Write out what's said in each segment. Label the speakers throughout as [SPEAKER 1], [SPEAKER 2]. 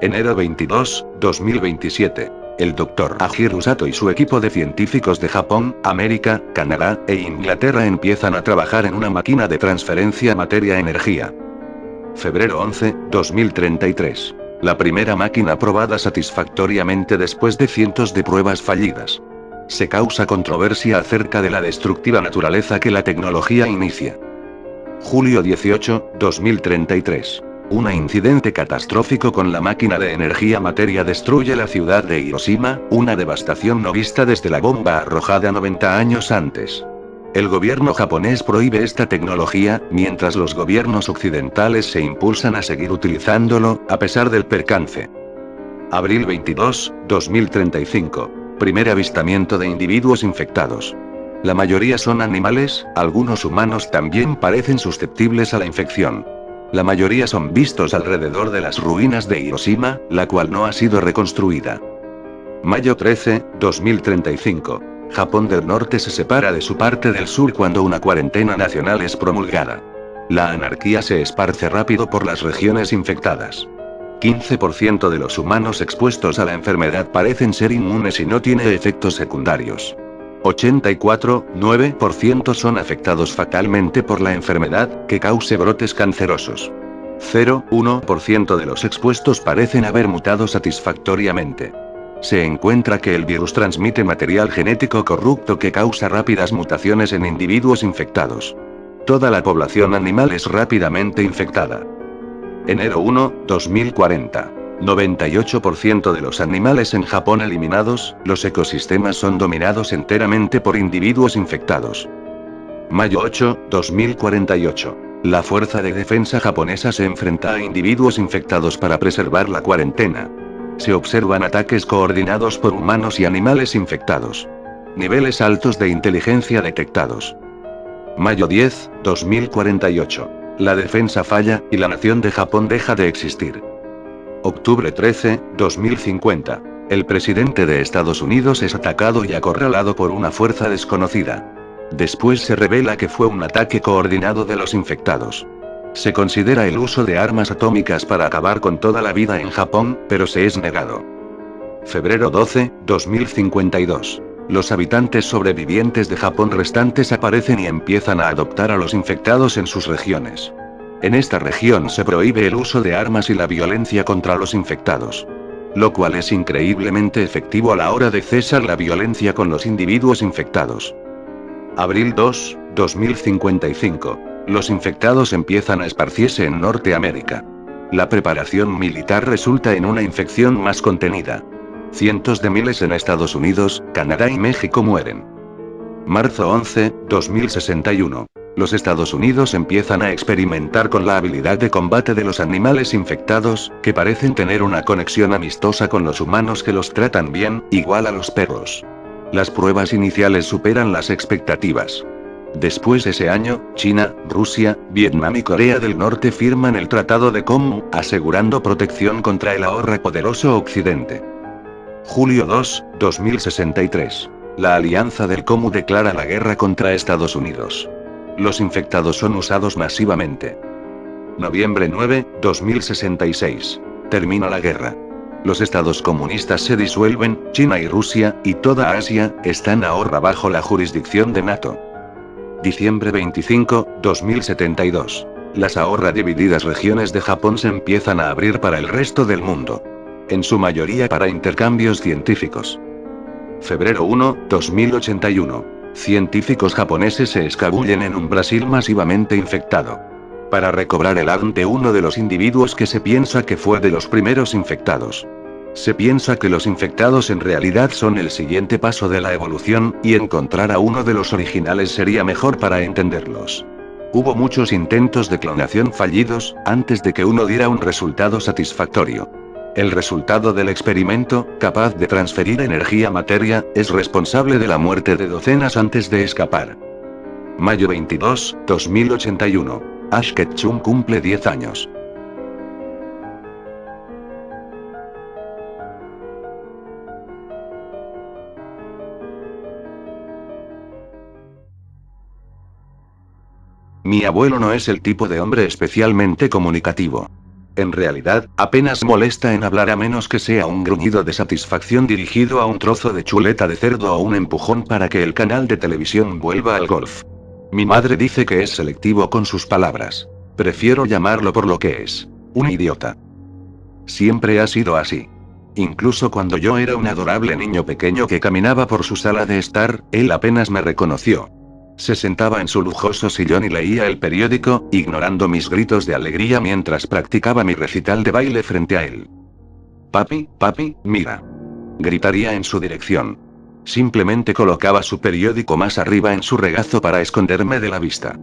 [SPEAKER 1] Enero 22, 2027. El Dr. Ajiro Sato y su equipo de científicos de Japón, América, Canadá e Inglaterra empiezan a trabajar en una máquina de transferencia materia-energía. Febrero 11, 2033. La primera máquina probada satisfactoriamente después de cientos de pruebas fallidas. Se causa controversia acerca de la destructiva naturaleza que la tecnología inicia. Julio 18, 2033. Un incidente catastrófico con la máquina de energía materia destruye la ciudad de Hiroshima, una devastación no vista desde la bomba arrojada 90 años antes. El gobierno japonés prohíbe esta tecnología, mientras los gobiernos occidentales se impulsan a seguir utilizándolo, a pesar del percance. Abril 22, 2035. Primer avistamiento de individuos infectados. La mayoría son animales, algunos humanos también parecen susceptibles a la infección. La mayoría son vistos alrededor de las ruinas de Hiroshima, la cual no ha sido reconstruida. Mayo 13, 2035. Japón del Norte se separa de su parte del sur cuando una cuarentena nacional es promulgada. La anarquía se esparce rápido por las regiones infectadas. 15% de los humanos expuestos a la enfermedad parecen ser inmunes y no tiene efectos secundarios. 84,9% son afectados fatalmente por la enfermedad, que cause brotes cancerosos. 0,1% de los expuestos parecen haber mutado satisfactoriamente. Se encuentra que el virus transmite material genético corrupto que causa rápidas mutaciones en individuos infectados. Toda la población animal es rápidamente infectada. Enero 1, 2040. 98% de los animales en Japón eliminados, los ecosistemas son dominados enteramente por individuos infectados. Mayo 8, 2048. La fuerza de defensa japonesa se enfrenta a individuos infectados para preservar la cuarentena. Se observan ataques coordinados por humanos y animales infectados. Niveles altos de inteligencia detectados. Mayo 10, 2048. La defensa falla, y la nación de Japón deja de existir. Octubre 13, 2050. El presidente de Estados Unidos es atacado y acorralado por una fuerza desconocida. Después se revela que fue un ataque coordinado de los infectados. Se considera el uso de armas atómicas para acabar con toda la vida en Japón, pero se es negado. Febrero 12, 2052. Los habitantes sobrevivientes de Japón restantes aparecen y empiezan a adoptar a los infectados en sus regiones. En esta región se prohíbe el uso de armas y la violencia contra los infectados. Lo cual es increíblemente efectivo a la hora de cesar la violencia con los individuos infectados. Abril 2, 2055. Los infectados empiezan a esparcirse en Norteamérica. La preparación militar resulta en una infección más contenida. Cientos de miles en Estados Unidos, Canadá y México mueren. Marzo 11, 2061. Los Estados Unidos empiezan a experimentar con la habilidad de combate de los animales infectados, que parecen tener una conexión amistosa con los humanos que los tratan bien, igual a los perros. Las pruebas iniciales superan las expectativas. Después de ese año, China, Rusia, Vietnam y Corea del Norte firman el Tratado de Comú, asegurando protección contra el ahora poderoso Occidente. Julio 2, 2063. La Alianza del Comú declara la guerra contra Estados Unidos. Los infectados son usados masivamente. Noviembre 9, 2066. Termina la guerra. Los estados comunistas se disuelven, China y Rusia, y toda Asia, están ahora bajo la jurisdicción de NATO. Diciembre 25, 2072. Las ahora divididas regiones de Japón se empiezan a abrir para el resto del mundo. En su mayoría para intercambios científicos. Febrero 1, 2081. Científicos japoneses se escabullen en un Brasil masivamente infectado. Para recobrar el ADN de uno de los individuos que se piensa que fue de los primeros infectados. Se piensa que los infectados en realidad son el siguiente paso de la evolución, y encontrar a uno de los originales sería mejor para entenderlos. Hubo muchos intentos de clonación fallidos, antes de que uno diera un resultado satisfactorio. El resultado del experimento, capaz de transferir energía-materia, es responsable de la muerte de docenas antes de escapar. Mayo 22, 2081. Ash Ketchum cumple 10 años. Mi abuelo no es el tipo de hombre especialmente comunicativo. En realidad, apenas molesta en hablar a menos que sea un gruñido de satisfacción dirigido a un trozo de chuleta de cerdo o un empujón para que el canal de televisión vuelva al golf. Mi madre dice que es selectivo con sus palabras. Prefiero llamarlo por lo que es. Un idiota. Siempre ha sido así. Incluso cuando yo era un adorable niño pequeño que caminaba por su sala de estar, él apenas me reconoció. Se sentaba en su lujoso sillón y leía el periódico, ignorando mis gritos de alegría mientras practicaba mi recital de baile frente a él. Papi, papi, mira. Gritaría en su dirección. Simplemente colocaba su periódico más arriba en su regazo para esconderme de la vista.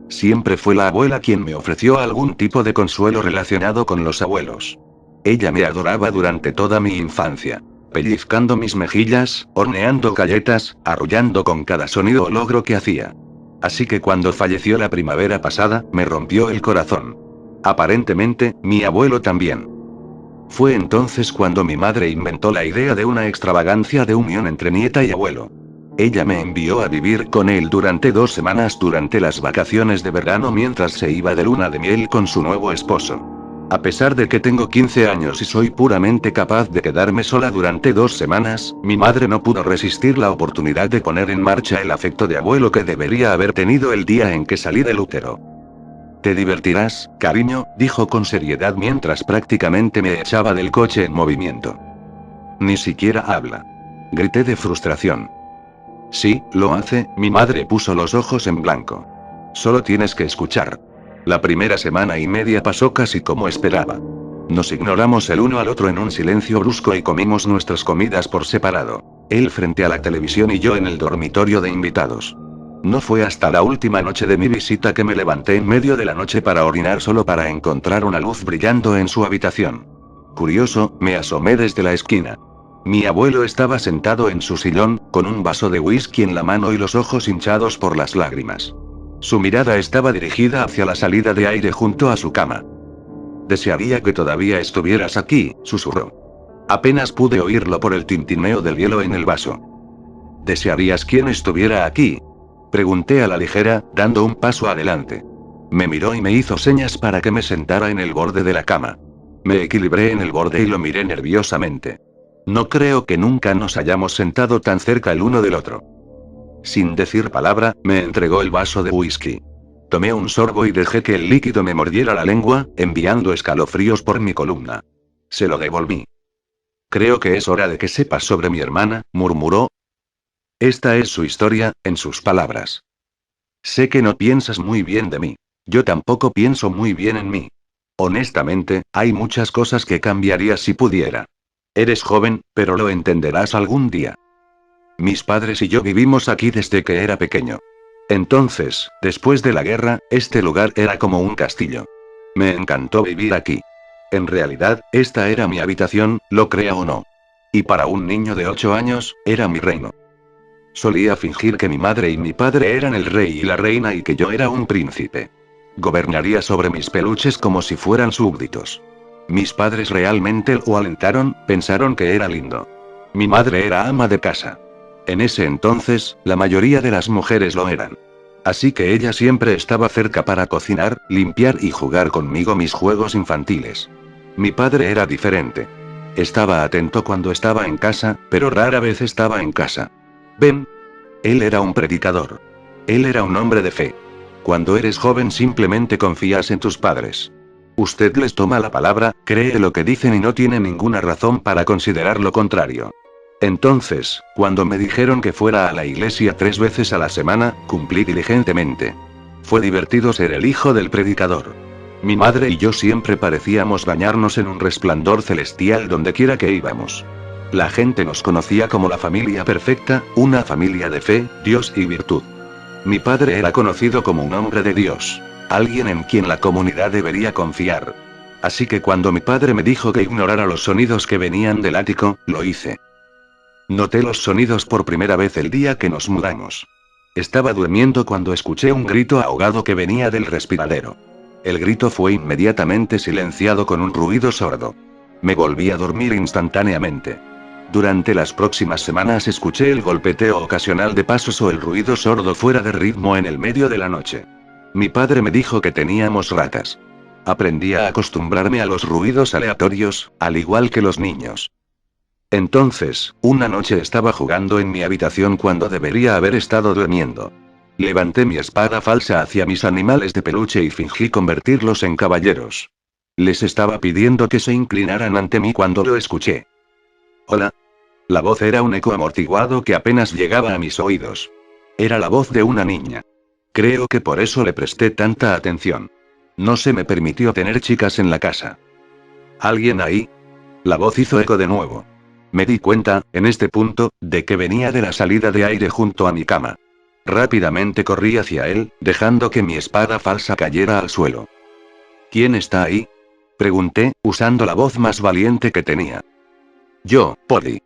[SPEAKER 1] Siempre fue la abuela quien me ofreció algún tipo de consuelo relacionado con los abuelos. Ella me adoraba durante toda mi infancia. Pellizcando mis mejillas, horneando galletas, arrullando con cada sonido o logro que hacía. Así que cuando falleció la primavera pasada, me rompió el corazón. Aparentemente, mi abuelo también. Fue entonces cuando mi madre inventó la idea de una extravagancia de unión entre nieta y abuelo. Ella me envió a vivir con él durante 2 semanas durante las vacaciones de verano mientras se iba de luna de miel con su nuevo esposo. A pesar de que tengo 15 años y soy puramente capaz de quedarme sola durante 2 semanas, mi madre no pudo resistir la oportunidad de poner en marcha el afecto de abuelo que debería haber tenido el día en que salí del útero. Te divertirás, cariño, dijo con seriedad mientras prácticamente me echaba del coche en movimiento. Ni siquiera habla. Grité de frustración. Sí, lo hace, mi madre puso los ojos en blanco. Solo tienes que escuchar. La primera semana y media pasó casi como esperaba. Nos ignoramos el uno al otro en un silencio brusco y comimos nuestras comidas por separado. Él frente a la televisión y yo en el dormitorio de invitados. No fue hasta la última noche de mi visita que me levanté en medio de la noche para orinar solo para encontrar una luz brillando en su habitación. Curioso, me asomé desde la esquina. Mi abuelo estaba sentado en su sillón, con un vaso de whisky en la mano y los ojos hinchados por las lágrimas. Su mirada estaba dirigida hacia la salida de aire junto a su cama. Desearía que todavía estuvieras aquí, susurró. Apenas pude oírlo por el tintineo del hielo en el vaso. ¿Desearías quién estuviera aquí? Pregunté a la ligera, dando un paso adelante. Me miró y me hizo señas para que me sentara en el borde de la cama. Me equilibré en el borde y lo miré nerviosamente. No creo que nunca nos hayamos sentado tan cerca el uno del otro. Sin decir palabra, me entregó el vaso de whisky. Tomé un sorbo y dejé que el líquido me mordiera la lengua, enviando escalofríos por mi columna. Se lo devolví. Creo que es hora de que sepas sobre mi hermana, murmuró. Esta es su historia, en sus palabras. Sé que no piensas muy bien de mí. Yo tampoco pienso muy bien en mí. Honestamente, hay muchas cosas que cambiaría si pudiera. Eres joven, pero lo entenderás algún día. Mis padres y yo vivimos aquí desde que era pequeño. Entonces, después de la guerra, este lugar era como un castillo. Me encantó vivir aquí. En realidad, esta era mi habitación, lo crea o no. Y para un niño de 8 años, era mi reino. Solía fingir que mi madre y mi padre eran el rey y la reina y que yo era un príncipe. Gobernaría sobre mis peluches como si fueran súbditos. Mis padres realmente lo alentaron, pensaron que era lindo. Mi madre era ama de casa. En ese entonces, la mayoría de las mujeres lo eran. Así que ella siempre estaba cerca para cocinar, limpiar y jugar conmigo mis juegos infantiles. Mi padre era diferente. Estaba atento cuando estaba en casa, pero rara vez estaba en casa. Ven. Él era un predicador. Él era un hombre de fe. Cuando eres joven simplemente confías en tus padres. Usted les toma la palabra, cree lo que dicen y no tiene ninguna razón para considerar lo contrario. Entonces, cuando me dijeron que fuera a la iglesia 3 veces a la semana, cumplí diligentemente. Fue divertido ser el hijo del predicador. Mi madre y yo siempre parecíamos bañarnos en un resplandor celestial donde quiera que íbamos. La gente nos conocía como la familia perfecta, una familia de fe, Dios y virtud. Mi padre era conocido como un hombre de Dios, alguien en quien la comunidad debería confiar. Así que cuando mi padre me dijo que ignorara los sonidos que venían del ático, lo hice. Noté los sonidos por primera vez el día que nos mudamos. Estaba durmiendo cuando escuché un grito ahogado que venía del respiradero. El grito fue inmediatamente silenciado con un ruido sordo. Me volví a dormir instantáneamente. Durante las próximas semanas escuché el golpeteo ocasional de pasos o el ruido sordo fuera de ritmo en el medio de la noche. Mi padre me dijo que teníamos ratas. Aprendí a acostumbrarme a los ruidos aleatorios, al igual que los niños. Entonces, una noche estaba jugando en mi habitación cuando debería haber estado durmiendo. Levanté mi espada falsa hacia mis animales de peluche y fingí convertirlos en caballeros. Les estaba pidiendo que se inclinaran ante mí cuando lo escuché. Hola. La voz era un eco amortiguado que apenas llegaba a mis oídos. Era la voz de una niña. Creo que por eso le presté tanta atención. No se me permitió tener chicas en la casa. ¿Alguien ahí? La voz hizo eco de nuevo. Me di cuenta, en este punto, de que venía de la salida de aire junto a mi cama. Rápidamente corrí hacia él, dejando que mi espada falsa cayera al suelo. ¿Quién está ahí? Pregunté, usando la voz más valiente que tenía. Yo, Polly.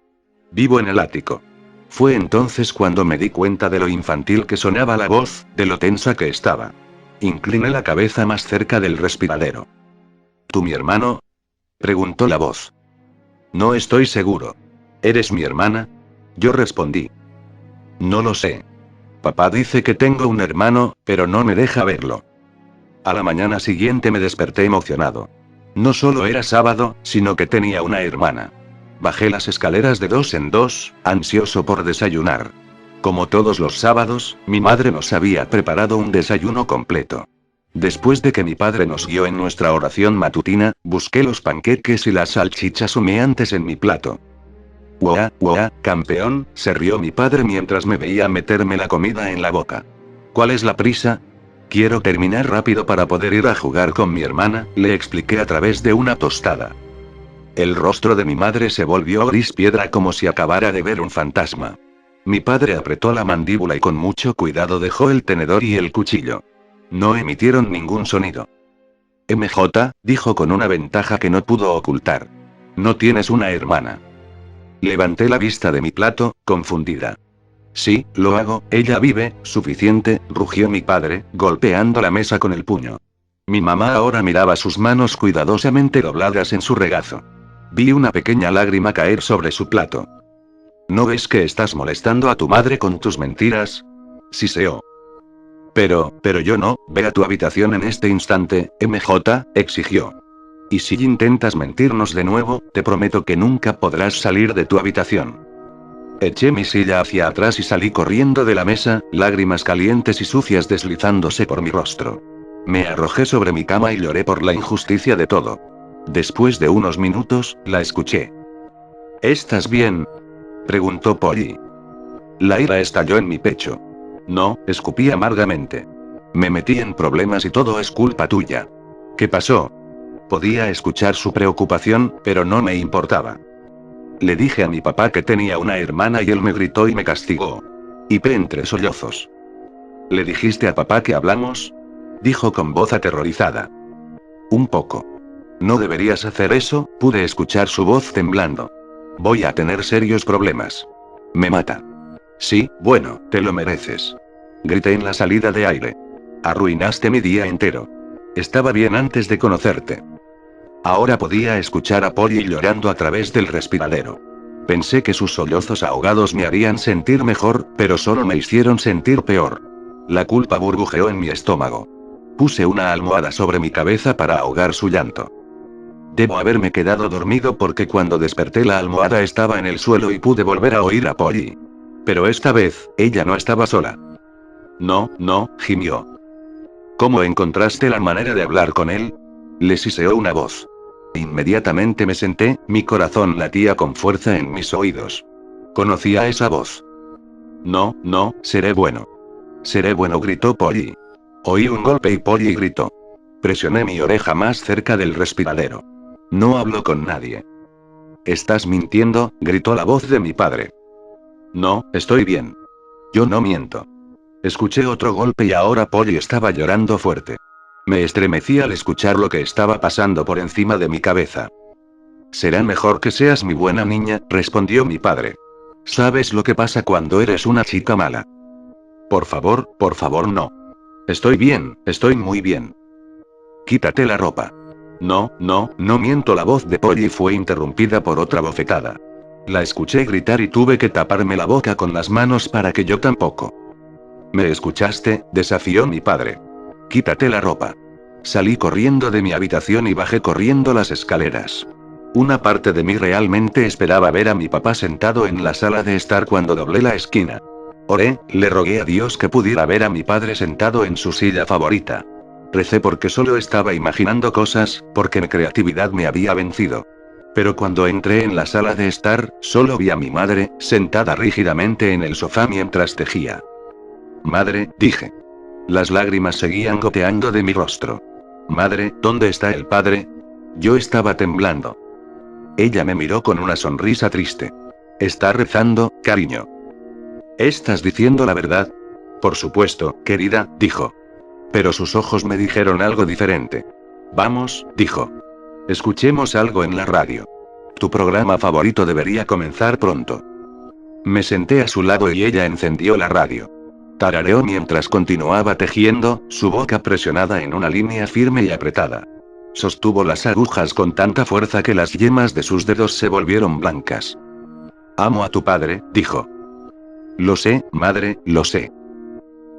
[SPEAKER 1] Vivo en el ático. Fue entonces cuando me di cuenta de lo infantil que sonaba la voz, de lo tensa que estaba. Incliné la cabeza más cerca del respiradero. ¿Tú mi hermano? Preguntó la voz. No estoy seguro. ¿Eres mi hermana? Yo respondí. No lo sé. Papá dice que tengo un hermano, pero no me deja verlo. A la mañana siguiente me desperté emocionado. No solo era sábado, sino que tenía una hermana. Bajé las escaleras de 2 en 2, ansioso por desayunar. Como todos los sábados, mi madre nos había preparado un desayuno completo. Después de que mi padre nos guió en nuestra oración matutina, busqué los panqueques y las salchichas humeantes en mi plato. ¡Uah, uah, campeón!, se rió mi padre mientras me veía meterme la comida en la boca. ¿Cuál es la prisa? Quiero terminar rápido para poder ir a jugar con mi hermana, le expliqué a través de una tostada. El rostro de mi madre se volvió gris piedra como si acabara de ver un fantasma. Mi padre apretó la mandíbula y con mucho cuidado dejó el tenedor y el cuchillo. No emitieron ningún sonido. MJ, dijo con una ventaja que no pudo ocultar. No tienes una hermana. Levanté la vista de mi plato, confundida. Sí, lo hago, ella vive, suficiente, rugió mi padre, golpeando la mesa con el puño. Mi mamá ahora miraba sus manos cuidadosamente dobladas en su regazo. Vi una pequeña lágrima caer sobre su plato. ¿No ves que estás molestando a tu madre con tus mentiras? Siseó. Pero yo no, ve a tu habitación en este instante, MJ, exigió. Y si intentas mentirnos de nuevo, te prometo que nunca podrás salir de tu habitación. Eché mi silla hacia atrás y salí corriendo de la mesa, lágrimas calientes y sucias deslizándose por mi rostro. Me arrojé sobre mi cama y lloré por la injusticia de todo. Después de unos minutos, la escuché. ¿Estás bien?, preguntó Polly. La ira estalló en mi pecho. No, escupí amargamente. Me metí en problemas y todo es culpa tuya. ¿Qué pasó? Podía escuchar su preocupación, pero no me importaba. Le dije a mi papá que tenía una hermana y él me gritó y me castigó. Hipé entre sollozos. ¿Le dijiste a papá que hablamos?, dijo con voz aterrorizada. Un poco. No deberías hacer eso, pude escuchar su voz temblando. Voy a tener serios problemas. Me mata. Sí, bueno, te lo mereces. Grité en la salida de aire. Arruinaste mi día entero. Estaba bien antes de conocerte. Ahora podía escuchar a Polly llorando a través del respiradero. Pensé que sus sollozos ahogados me harían sentir mejor, pero solo me hicieron sentir peor. La culpa burbujeó en mi estómago. Puse una almohada sobre mi cabeza para ahogar su llanto. Debo haberme quedado dormido porque cuando desperté la almohada estaba en el suelo y pude volver a oír a Polly. Pero esta vez, ella no estaba sola. No, gimió. ¿Cómo encontraste la manera de hablar con él?, le siseó una voz. Inmediatamente me senté, mi corazón latía con fuerza en mis oídos. Conocía esa voz. No, seré bueno. Seré bueno, gritó Polly. Oí un golpe y Polly gritó. Presioné mi oreja más cerca del respiradero. No hablo con nadie. Estás mintiendo, gritó la voz de mi padre. No, estoy bien. Yo no miento. Escuché otro golpe y ahora Polly estaba llorando fuerte. Me estremecí al escuchar lo que estaba pasando por encima de mi cabeza. Será mejor que seas mi buena niña, respondió mi padre. ¿Sabes lo que pasa cuando eres una chica mala? Por favor, no. Estoy bien, estoy muy bien. Quítate la ropa. No miento. La voz de Polly fue interrumpida por otra bofetada. La escuché gritar y tuve que taparme la boca con las manos para que yo tampoco. ¿Me escuchaste?, desafió mi padre. Quítate la ropa. Salí corriendo de mi habitación y bajé corriendo las escaleras. Una parte de mí realmente esperaba ver a mi papá sentado en la sala de estar cuando doblé la esquina. Oré, le rogué a Dios que pudiera ver a mi padre sentado en su silla favorita. Recé porque solo estaba imaginando cosas, porque mi creatividad me había vencido. Pero cuando entré en la sala de estar, solo vi a mi madre, sentada rígidamente en el sofá mientras tejía. Madre, dije. Las lágrimas seguían goteando de mi rostro. Madre, ¿dónde está el padre? Yo estaba temblando. Ella me miró con una sonrisa triste. Está rezando, cariño. ¿Estás diciendo la verdad? Por supuesto, querida, dijo. Pero sus ojos me dijeron algo diferente. Vamos, dijo. Escuchemos algo en la radio. Tu programa favorito debería comenzar pronto. Me senté a su lado y ella encendió la radio. Tarareó mientras continuaba tejiendo, su boca presionada en una línea firme y apretada. Sostuvo las agujas con tanta fuerza que las yemas de sus dedos se volvieron blancas. Amo a tu padre, dijo. Lo sé, madre, lo sé.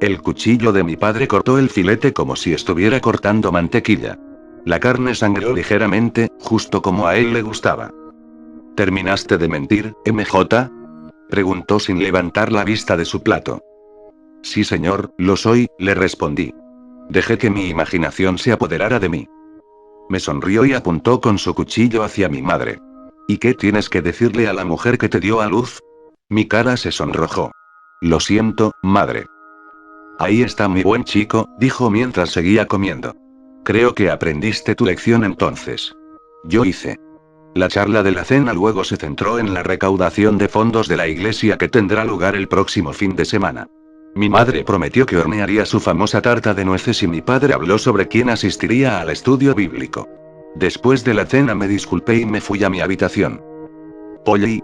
[SPEAKER 1] El cuchillo de mi padre cortó el filete como si estuviera cortando mantequilla. La carne sangró ligeramente, justo como a él le gustaba. ¿Terminaste de mentir, MJ? Preguntó sin levantar la vista de su plato. Sí, señor, lo soy, le respondí. Dejé que mi imaginación se apoderara de mí. Me sonrió y apuntó con su cuchillo hacia mi madre. ¿Y qué tienes que decirle a la mujer que te dio a luz? Mi cara se sonrojó. Lo siento, madre. Ahí está mi buen chico, dijo mientras seguía comiendo. Creo que aprendiste tu lección entonces. Yo hice. La charla de la cena luego se centró en la recaudación de fondos de la iglesia que tendrá lugar el próximo fin de semana. Mi madre prometió que hornearía su famosa tarta de nueces y mi padre habló sobre quién asistiría al estudio bíblico. Después de la cena me disculpé y me fui a mi habitación. Polly.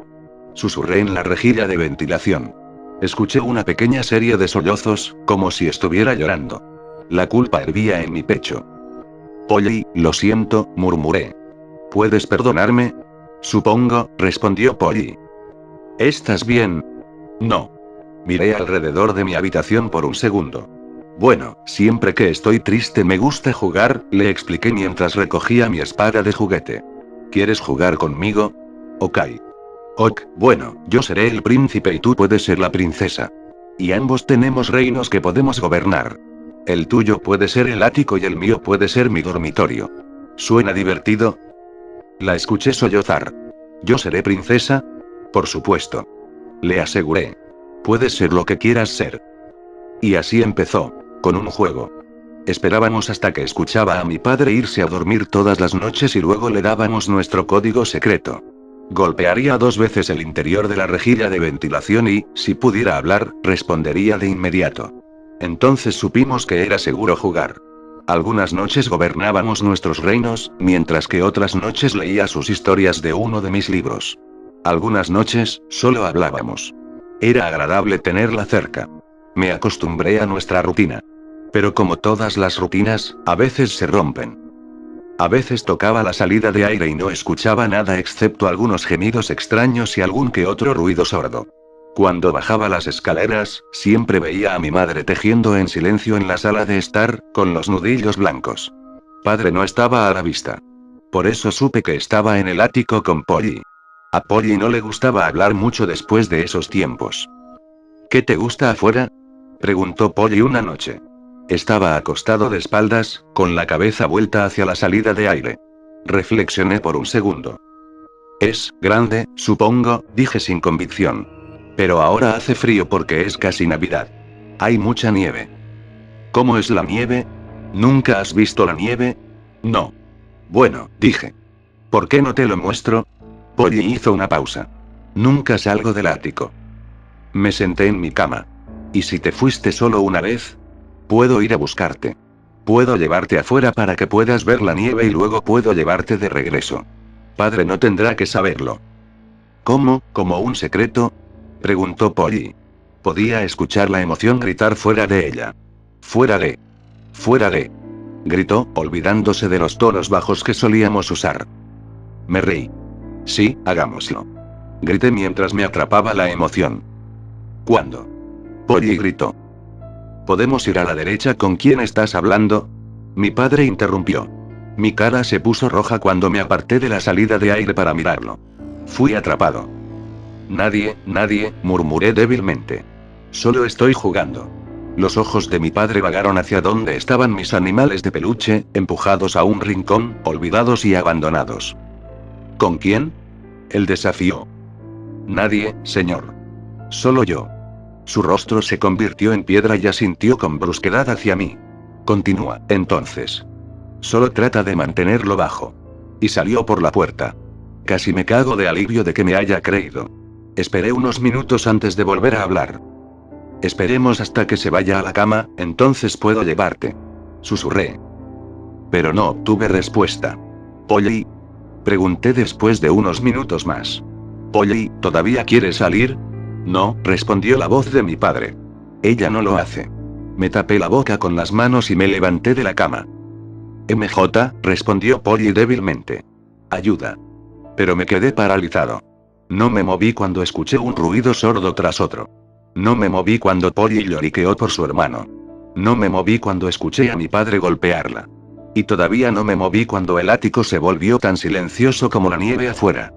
[SPEAKER 1] Susurré en la rejilla de ventilación. Escuché una pequeña serie de sollozos, como si estuviera llorando. La culpa hervía en mi pecho. Polly, lo siento, murmuré. ¿Puedes perdonarme? Supongo, respondió Polly. ¿Estás bien? No. Miré alrededor de mi habitación por un segundo. Bueno, siempre que estoy triste me gusta jugar, le expliqué mientras recogía mi espada de juguete. ¿Quieres jugar conmigo? Ok. Ok, bueno, yo seré el príncipe y tú puedes ser la princesa. Y ambos tenemos reinos que podemos gobernar. El tuyo puede ser el ático y el mío puede ser mi dormitorio. ¿Suena divertido? La escuché sollozar. ¿Yo seré princesa? Por supuesto. Le aseguré. Puedes ser lo que quieras ser. Y así empezó, con un juego. Esperábamos hasta que escuchaba a mi padre irse a dormir todas las noches y luego le dábamos nuestro código secreto. Golpearía 2 veces el interior de la rejilla de ventilación y, si pudiera hablar, respondería de inmediato. Entonces supimos que era seguro jugar. Algunas noches gobernábamos nuestros reinos, mientras que otras noches leía sus historias de uno de mis libros. Algunas noches, solo hablábamos. Era agradable tenerla cerca. Me acostumbré a nuestra rutina. Pero como todas las rutinas, a veces se rompen. A veces tocaba la salida de aire y no escuchaba nada excepto algunos gemidos extraños y algún que otro ruido sordo. Cuando bajaba las escaleras, siempre veía a mi madre tejiendo en silencio en la sala de estar, con los nudillos blancos. Padre no estaba a la vista. Por eso supe que estaba en el ático con Polly. A Polly no le gustaba hablar mucho después de esos tiempos. ¿Qué te gusta afuera? Preguntó Polly una noche. Estaba acostado de espaldas, con la cabeza vuelta hacia la salida de aire. Reflexioné por un segundo. Es grande, supongo, dije sin convicción. Pero ahora hace frío porque es casi Navidad. Hay mucha nieve. ¿Cómo es la nieve? ¿Nunca has visto la nieve? No. Bueno, dije. ¿Por qué no te lo muestro? Polly hizo una pausa. Nunca salgo del ático. Me senté en mi cama. ¿Y si te fuiste solo una vez? Puedo ir a buscarte. Puedo llevarte afuera para que puedas ver la nieve y luego puedo llevarte de regreso. Padre no tendrá que saberlo. ¿Cómo, como un secreto? Preguntó Polly. Podía escuchar la emoción gritar fuera de ella. Fuera de. Fuera de. Gritó, olvidándose de los tonos bajos que solíamos usar. Me reí. Sí, hagámoslo. Grité mientras me atrapaba la emoción. ¿Cuándo? Polly gritó. ¿Podemos ir a la derecha con quién estás hablando? Mi padre interrumpió. Mi cara se puso roja cuando me aparté de la salida de aire para mirarlo. Fui atrapado. Nadie, murmuré débilmente. Solo estoy jugando. Los ojos de mi padre vagaron hacia donde estaban mis animales de peluche, empujados a un rincón, olvidados y abandonados. ¿Con quién? Él desafió. Nadie, señor. Solo yo. Su rostro se convirtió en piedra y asintió con brusquedad hacia mí. Continúa, entonces. Solo trata de mantenerlo bajo. Y salió por la puerta. Casi me cago de alivio de que me haya creído. Esperé unos minutos antes de volver a hablar. Esperemos hasta que se vaya a la cama, entonces puedo llevarte. Susurré. Pero no obtuve respuesta. Polly. Pregunté después de unos minutos más. Polly, ¿todavía quieres salir? No, respondió la voz de mi padre. Ella no lo hace. Me tapé la boca con las manos y me levanté de la cama. MJ, respondió Polly débilmente. Ayuda. Pero me quedé paralizado. No me moví cuando escuché un ruido sordo tras otro. No me moví cuando Polly lloriqueó por su hermano. No me moví cuando escuché a mi padre golpearla. Y todavía no me moví cuando el ático se volvió tan silencioso como la nieve afuera.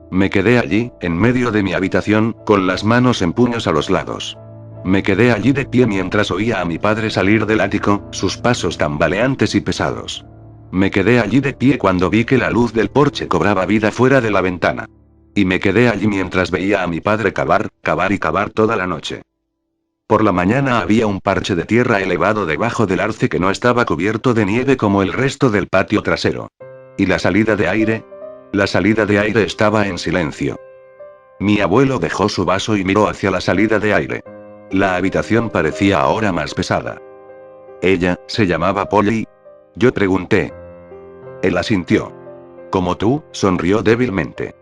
[SPEAKER 1] Me quedé allí, en medio de mi habitación, con las manos en puños a los lados. Me quedé allí de pie mientras oía a mi padre salir del ático, sus pasos tambaleantes y pesados. Me quedé allí de pie cuando vi que la luz del porche cobraba vida fuera de la ventana. Y me quedé allí mientras veía a mi padre cavar y cavar toda la noche. Por la mañana había un parche de tierra elevado debajo del arce que no estaba cubierto de nieve como el resto del patio trasero. ¿Y la salida de aire? La salida de aire estaba en silencio. Mi abuelo dejó su vaso y miró hacia la salida de aire. La habitación parecía ahora más pesada. ¿Ella se llamaba Polly? Yo pregunté. Él asintió. Como tú, sonrió débilmente.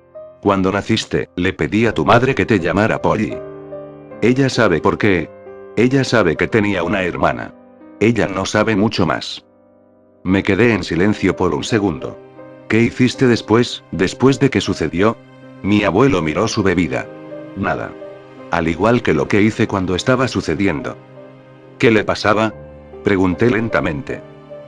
[SPEAKER 1] Cuando naciste, le pedí a tu madre que te llamara Polly. Ella sabe por qué. Ella sabe que tenía una hermana. Ella no sabe mucho más. Me quedé en silencio por un segundo. ¿Qué hiciste después de que sucedió? Mi abuelo miró su bebida. Nada. Al igual que lo que hice cuando estaba sucediendo. ¿Qué le pasaba? Pregunté lentamente.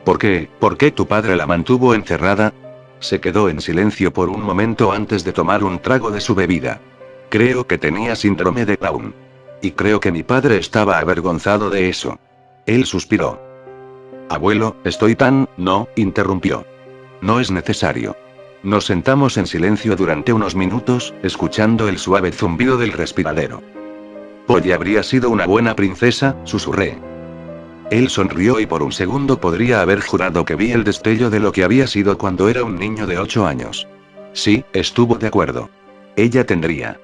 [SPEAKER 1] ¿Por qué tu padre la mantuvo encerrada? Se quedó en silencio por un momento antes de tomar un trago de su bebida. Creo que tenía síndrome de Down. Y creo que mi padre estaba avergonzado de eso. Él suspiró. Abuelo, estoy tan... No, interrumpió. No es necesario. Nos sentamos en silencio durante unos minutos, escuchando el suave zumbido del respiradero. Polly habría sido una buena princesa, susurré. Él sonrió y por un segundo podría haber jurado que vi el destello de lo que había sido cuando era un niño de 8 años. Sí, estuvo de acuerdo. Ella tendría.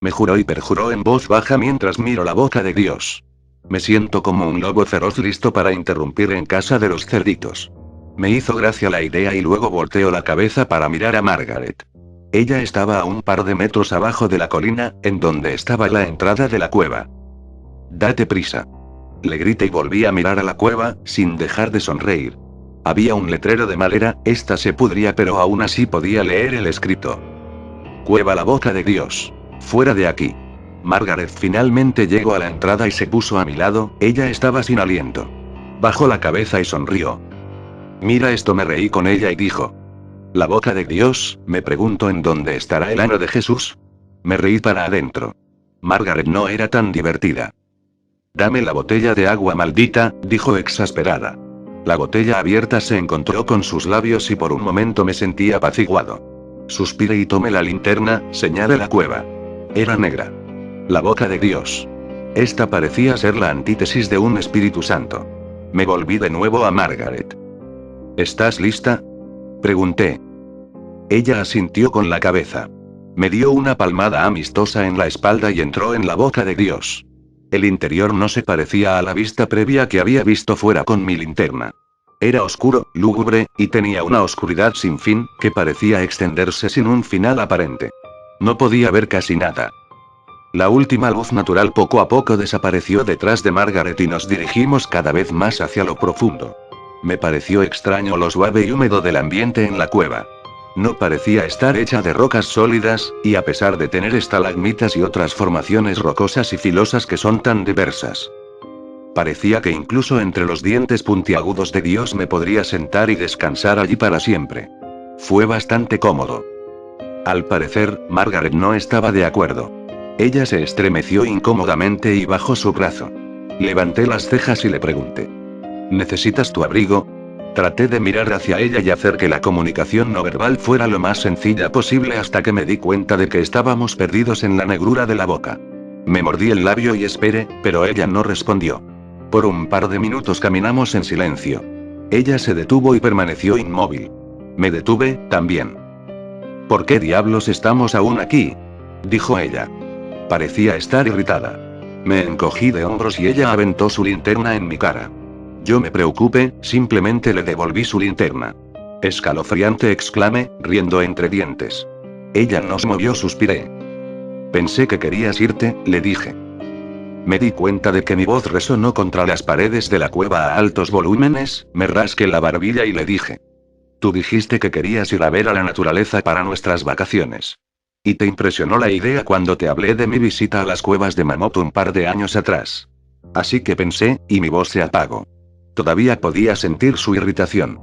[SPEAKER 1] Me juró y perjuró en voz baja mientras miro la boca de Dios. Me siento como un lobo feroz listo para interrumpir en casa de los cerditos. Me hizo gracia la idea y luego volteo la cabeza para mirar a Margaret. Ella estaba a un par de metros abajo de la colina, en donde estaba la entrada de la cueva. Date prisa. Le grité y volví a mirar a la cueva, sin dejar de sonreír. Había un letrero de madera, esta se pudría pero aún así podía leer el escrito. Cueva la boca de Dios. Fuera de aquí. Margaret finalmente llegó a la entrada y se puso a mi lado, ella estaba sin aliento. Bajó la cabeza y sonrió. Mira esto, me reí con ella y dijo. ¿La boca de Dios? Me pregunto en dónde estará el ano de Jesús. Me reí para adentro. Margaret no era tan divertida. Dame la botella de agua maldita, dijo exasperada. La botella abierta se encontró con sus labios y por un momento me sentí apaciguado. Suspiré y tomé la linterna, señalé la cueva. Era negra. La boca de Dios. Esta parecía ser la antítesis de un Espíritu Santo. Me volví de nuevo a Margaret. ¿Estás lista? Pregunté. Ella asintió con la cabeza. Me dio una palmada amistosa en la espalda y entró en la boca de Dios. El interior no se parecía a la vista previa que había visto fuera con mi linterna. Era oscuro, lúgubre, y tenía una oscuridad sin fin, que parecía extenderse sin un final aparente. No podía ver casi nada. La última luz natural poco a poco desapareció detrás de Margaret y nos dirigimos cada vez más hacia lo profundo. Me pareció extraño lo suave y húmedo del ambiente en la cueva. No parecía estar hecha de rocas sólidas, y a pesar de tener estalagmitas y otras formaciones rocosas y filosas que son tan diversas. Parecía que incluso entre los dientes puntiagudos de Dios me podría sentar y descansar allí para siempre. Fue bastante cómodo. Al parecer, Margaret no estaba de acuerdo. Ella se estremeció incómodamente y bajó su brazo. Levanté las cejas y le pregunté: ¿necesitas tu abrigo? Traté de mirar hacia ella y hacer que la comunicación no verbal fuera lo más sencilla posible hasta que me di cuenta de que estábamos perdidos en la negrura de la boca. Me mordí el labio y esperé, pero ella no respondió. Por un par de minutos caminamos en silencio. Ella se detuvo y permaneció inmóvil. Me detuve, también. ¿Por qué diablos estamos aún aquí?, dijo ella. Parecía estar irritada. Me encogí de hombros y ella aventó su linterna en mi cara. Yo me preocupé, simplemente le devolví su linterna. Escalofriante, exclamé, riendo entre dientes. Ella no se movió, suspiré. Pensé que querías irte, le dije. Me di cuenta de que mi voz resonó contra las paredes de la cueva a altos volúmenes, me rasqué la barbilla y le dije: tú dijiste que querías ir a ver a la naturaleza para nuestras vacaciones. Y te impresionó la idea cuando te hablé de mi visita a las cuevas de Mammoth un par de años atrás. Así que pensé, y mi voz se apagó. Todavía podía sentir su irritación.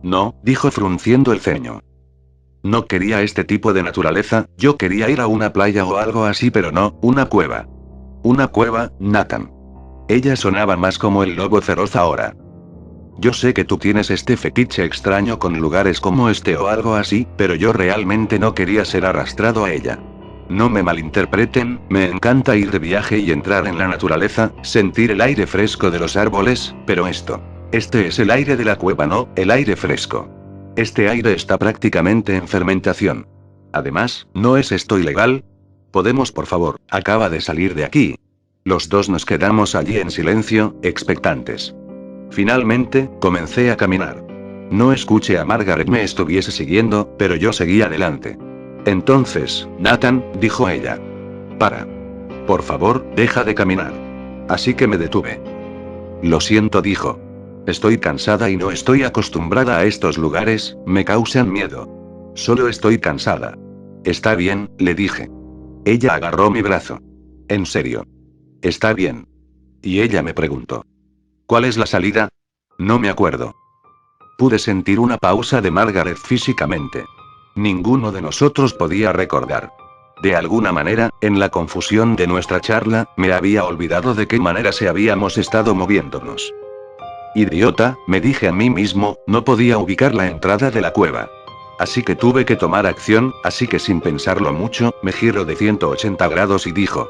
[SPEAKER 1] No, dijo frunciendo el ceño. No quería este tipo de naturaleza, yo quería ir a una playa o algo así, pero no, una cueva. Una cueva, Nathan. Ella sonaba más como el lobo feroz ahora. Yo sé que tú tienes este fetiche extraño con lugares como este o algo así, pero yo realmente no quería ser arrastrado a ella. No me malinterpreten, me encanta ir de viaje y entrar en la naturaleza, sentir el aire fresco de los árboles, pero este es el aire de la cueva, no, el aire fresco. Este aire está prácticamente en fermentación. Además, ¿no es esto ilegal? Podemos, por favor, acaba de salir de aquí. Los dos nos quedamos allí en silencio, expectantes. Finalmente, comencé a caminar. No escuché a Margaret me estuviese siguiendo, pero yo seguí adelante. Entonces, Nathan, dijo ella. Para. Por favor, deja de caminar. Así que me detuve. Lo siento, dijo. Estoy cansada y no estoy acostumbrada a estos lugares, me causan miedo. Solo estoy cansada. Está bien, le dije. Ella agarró mi brazo. En serio. Está bien. Y ella me preguntó: ¿cuál es la salida? No me acuerdo. Pude sentir una pausa de Margaret físicamente. Ninguno de nosotros podía recordar. De alguna manera, en la confusión de nuestra charla, me había olvidado de qué manera se habíamos estado moviéndonos. Idiota, me dije a mí mismo, no podía ubicar la entrada de la cueva. Así que tuve que tomar acción, así que sin pensarlo mucho, me giro de 180 grados y dijo: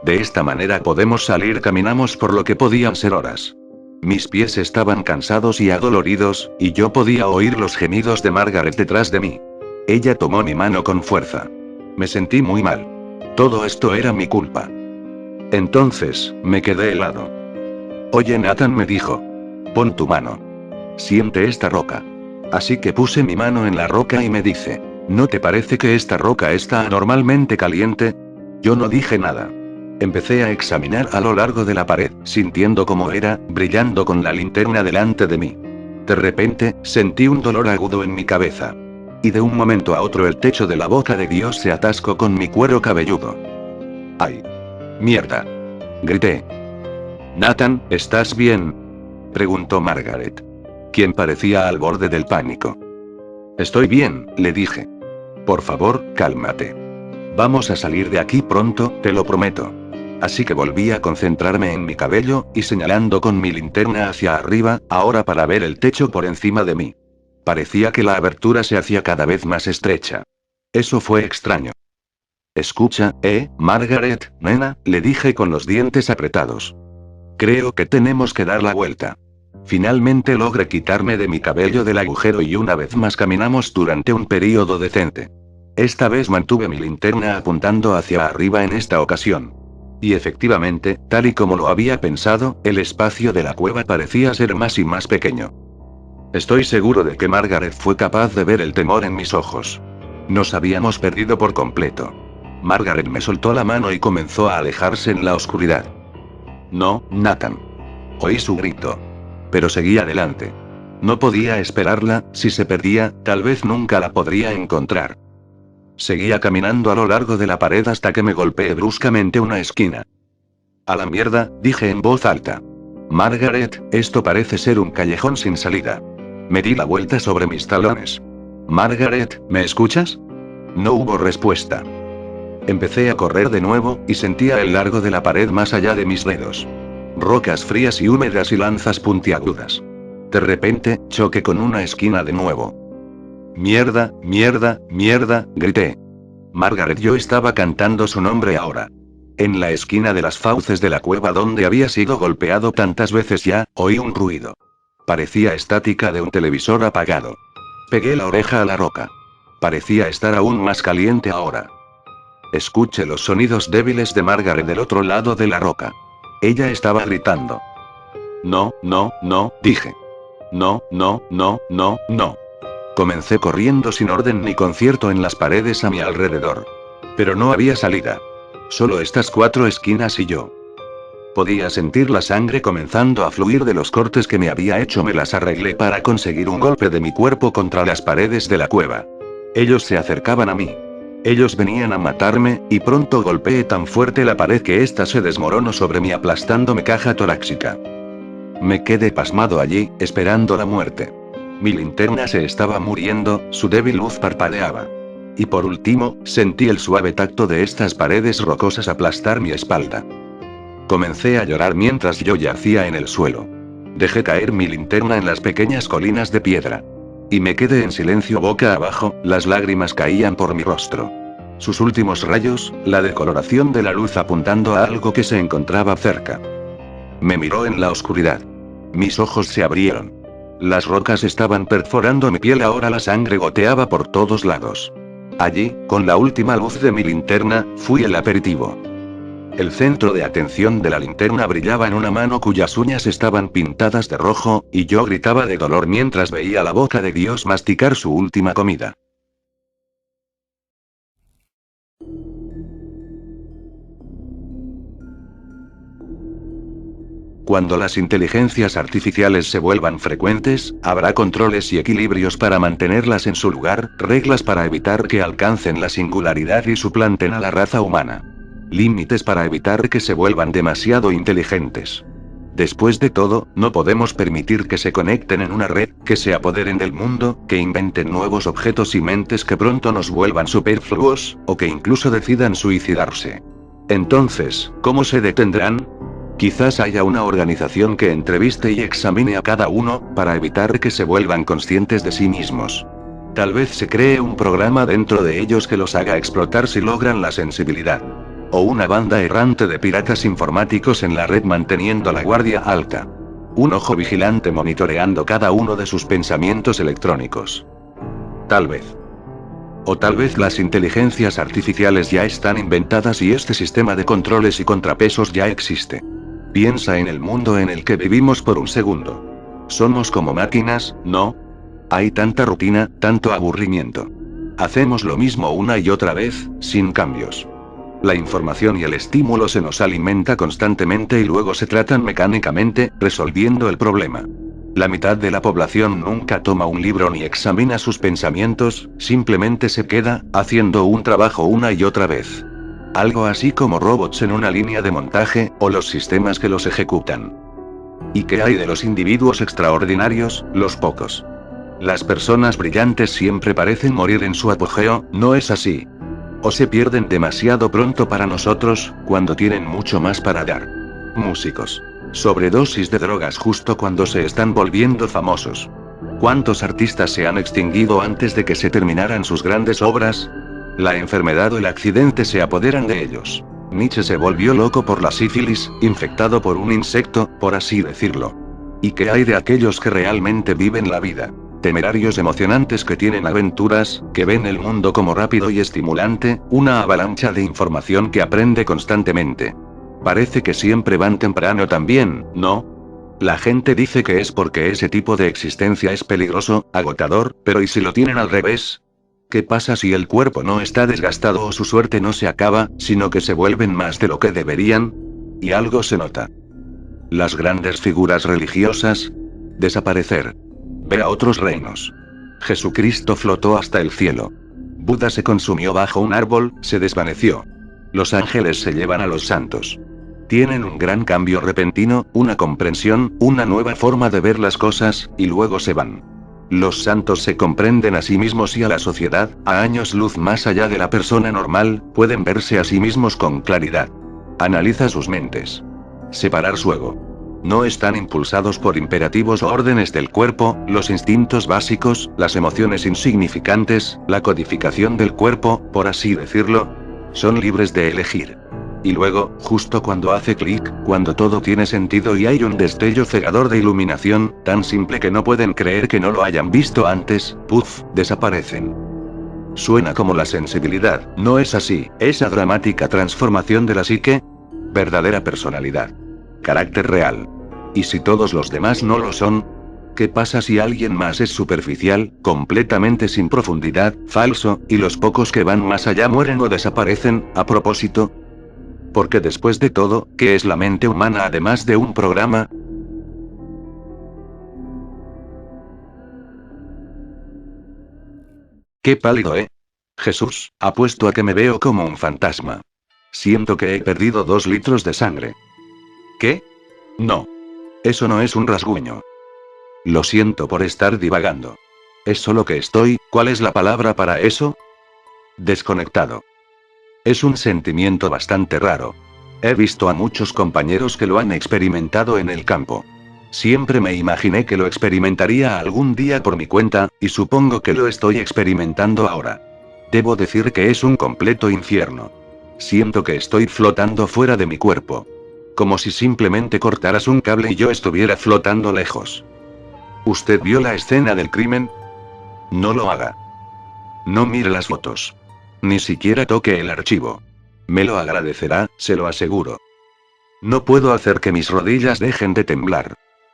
[SPEAKER 1] de esta manera podemos salir. Caminamos por lo que podían ser horas. Mis pies estaban cansados y adoloridos, y yo podía oír los gemidos de Margaret detrás de mí. Ella tomó mi mano con fuerza. Me sentí muy mal. Todo esto era mi culpa. Entonces, me quedé helado. Oye, Nathan, me dijo. Pon tu mano. Siente esta roca. Así que puse mi mano en la roca y me dice: ¿no te parece que esta roca está anormalmente caliente? Yo no dije nada. Empecé a examinar a lo largo de la pared, sintiendo cómo era, brillando con la linterna delante de mí. De repente, sentí un dolor agudo en mi cabeza. Y de un momento a otro el techo de la boca de Dios se atascó con mi cuero cabelludo. ¡Ay! ¡Mierda!, grité. Nathan, ¿estás bien?, preguntó Margaret, quien parecía al borde del pánico. Estoy bien, le dije. Por favor, cálmate. Vamos a salir de aquí pronto, te lo prometo. Así que volví a concentrarme en mi cabello, y señalando con mi linterna hacia arriba, ahora para ver el techo por encima de mí. Parecía que la abertura se hacía cada vez más estrecha. Eso fue extraño. Escucha, Margaret, nena, le dije con los dientes apretados. Creo que tenemos que dar la vuelta. Finalmente logré quitarme de mi cabello del agujero y una vez más caminamos durante un período decente. Esta vez mantuve mi linterna apuntando hacia arriba en esta ocasión. Y efectivamente, tal y como lo había pensado, el espacio de la cueva parecía ser más y más pequeño. Estoy seguro de que Margaret fue capaz de ver el temor en mis ojos. Nos habíamos perdido por completo. Margaret me soltó la mano y comenzó a alejarse en la oscuridad. No, Nathan. Oí su grito. Pero seguí adelante. No podía esperarla, si se perdía, tal vez nunca la podría encontrar. Seguía caminando a lo largo de la pared hasta que me golpeé bruscamente una esquina. A la mierda, dije en voz alta. Margaret, esto parece ser un callejón sin salida. Me di la vuelta sobre mis talones. Margaret, ¿me escuchas? No hubo respuesta. Empecé a correr de nuevo, y sentía el largo de la pared más allá de mis dedos. Rocas frías y húmedas y lanzas puntiagudas. De repente, choqué con una esquina de nuevo. Mierda, mierda, mierda, grité. Margaret, yo estaba cantando su nombre ahora. En la esquina de las fauces de la cueva donde había sido golpeado tantas veces ya, oí un ruido. Parecía estática de un televisor apagado. Pegué la oreja a la roca. Parecía estar aún más caliente ahora. Escuché los sonidos débiles de Margaret del otro lado de la roca. Ella estaba gritando. No, no, no, dije. No, no, no, no, no. Comencé corriendo sin orden ni concierto en las paredes a mi alrededor. Pero no había salida. Solo estas 4 esquinas y yo. Podía sentir la sangre comenzando a fluir de los cortes que me había hecho. Me las arreglé para conseguir un golpe de mi cuerpo contra las paredes de la cueva. Ellos se acercaban a mí. Ellos venían a matarme, y pronto golpeé tan fuerte la pared que ésta se desmoronó sobre mí aplastándome caja torácica. Me quedé pasmado allí, esperando la muerte. Mi linterna se estaba muriendo, su débil luz parpadeaba. Y por último, sentí el suave tacto de estas paredes rocosas aplastar mi espalda. Comencé a llorar mientras yo yacía en el suelo. Dejé caer mi linterna en las pequeñas colinas de piedra. Y me quedé en silencio boca abajo, las lágrimas caían por mi rostro. Sus últimos rayos, la decoloración de la luz apuntando a algo que se encontraba cerca. Me miró en la oscuridad. Mis ojos se abrieron. Las rocas estaban perforando mi piel, ahora la sangre goteaba por todos lados. Allí, con la última luz de mi linterna, fui el aperitivo. El centro de atención de la linterna brillaba en una mano cuyas uñas estaban pintadas de rojo, y yo gritaba de dolor mientras veía la boca de Dios masticar su última comida. Cuando las inteligencias artificiales se vuelvan frecuentes, habrá controles y equilibrios para mantenerlas en su lugar, reglas para evitar que alcancen la singularidad y suplanten a la raza humana. Límites para evitar que se vuelvan demasiado inteligentes. Después de todo, no podemos permitir que se conecten en una red, que se apoderen del mundo, que inventen nuevos objetos y mentes que pronto nos vuelvan superfluos, o que incluso decidan suicidarse. Entonces, ¿cómo se detendrán? Quizás haya una organización que entreviste y examine a cada uno, para evitar que se vuelvan conscientes de sí mismos. Tal vez se cree un programa dentro de ellos que los haga explotar si logran la sensibilidad. O una banda errante de piratas informáticos en la red manteniendo la guardia alta. Un ojo vigilante monitoreando cada uno de sus pensamientos electrónicos. Tal vez. O tal vez las inteligencias artificiales ya están inventadas y este sistema de controles y contrapesos ya existe. Piensa en el mundo en el que vivimos por un segundo. Somos como máquinas, ¿no? Hay tanta rutina, tanto aburrimiento. Hacemos lo mismo una y otra vez, sin cambios. La información y el estímulo se nos alimenta constantemente y luego se tratan mecánicamente, resolviendo el problema. La mitad de la población nunca toma un libro ni examina sus pensamientos, simplemente se queda, haciendo un trabajo una y otra vez. Algo así como robots en una línea de montaje, o los sistemas que los ejecutan. ¿Y qué hay de los individuos extraordinarios, los pocos? Las personas brillantes siempre parecen morir en su apogeo, ¿no es así? O se pierden demasiado pronto para nosotros, cuando tienen mucho más para dar. Músicos. Sobredosis de drogas justo cuando se están volviendo famosos. ¿Cuántos artistas se han extinguido antes de que se terminaran sus grandes obras? La enfermedad o el accidente se apoderan de ellos. Nietzsche se volvió loco por la sífilis, infectado por un insecto, por así decirlo. ¿Y qué hay de aquellos que realmente viven la vida? Temerarios emocionantes que tienen aventuras, que ven el mundo como rápido y estimulante, una avalancha de información que aprende constantemente. Parece que siempre van temprano también, ¿no? La gente dice que es porque ese tipo de existencia es peligroso, agotador, pero ¿y si lo tienen al revés? ¿Qué pasa si el cuerpo no está desgastado o su suerte no se acaba, sino que se vuelven más de lo que deberían? Y algo se nota. Las grandes figuras religiosas. Desaparecer. Ve a otros reinos. Jesucristo flotó hasta el cielo. Buda se consumió bajo un árbol, se desvaneció. Los ángeles se llevan a los santos. Tienen un gran cambio repentino, una comprensión, una nueva forma de ver las cosas, y luego se van. Los santos se comprenden a sí mismos y a la sociedad, a años luz más allá de la persona normal, pueden verse a sí mismos con claridad. Analiza sus mentes. Separar su ego. No están impulsados por imperativos o órdenes del cuerpo, los instintos básicos, las emociones insignificantes, la codificación del cuerpo, por así decirlo. Son libres de elegir. Y luego, justo cuando hace clic, cuando todo tiene sentido y hay un destello cegador de iluminación, tan simple que no pueden creer que no lo hayan visto antes, ¡puf!, desaparecen. Suena como la sensibilidad, no es así, esa dramática transformación de la psique. Verdadera personalidad. Carácter real. ¿Y si todos los demás no lo son? ¿Qué pasa si alguien más es superficial, completamente sin profundidad, falso, y los pocos que van más allá mueren o desaparecen, a propósito? Porque después de todo, ¿qué es la mente humana además de un programa? Qué pálido, ¿eh? Jesús, apuesto a que me veo como un fantasma. Siento que he perdido 2 litros de sangre. ¿Qué? No. Eso no es un rasguño. Lo siento por estar divagando. Es solo que estoy, ¿cuál es la palabra para eso? Desconectado. Es un sentimiento bastante raro. He visto a muchos compañeros que lo han experimentado en el campo. Siempre me imaginé que lo experimentaría algún día por mi cuenta, y supongo que lo estoy experimentando ahora. Debo decir que es un completo infierno. Siento que estoy flotando fuera de mi cuerpo. Como si simplemente cortaras un cable y yo estuviera flotando lejos. ¿Usted vio la escena del crimen? No lo haga. No mire las fotos. Ni siquiera toque el archivo. Me lo agradecerá, se lo aseguro. No puedo hacer que mis rodillas dejen de temblar.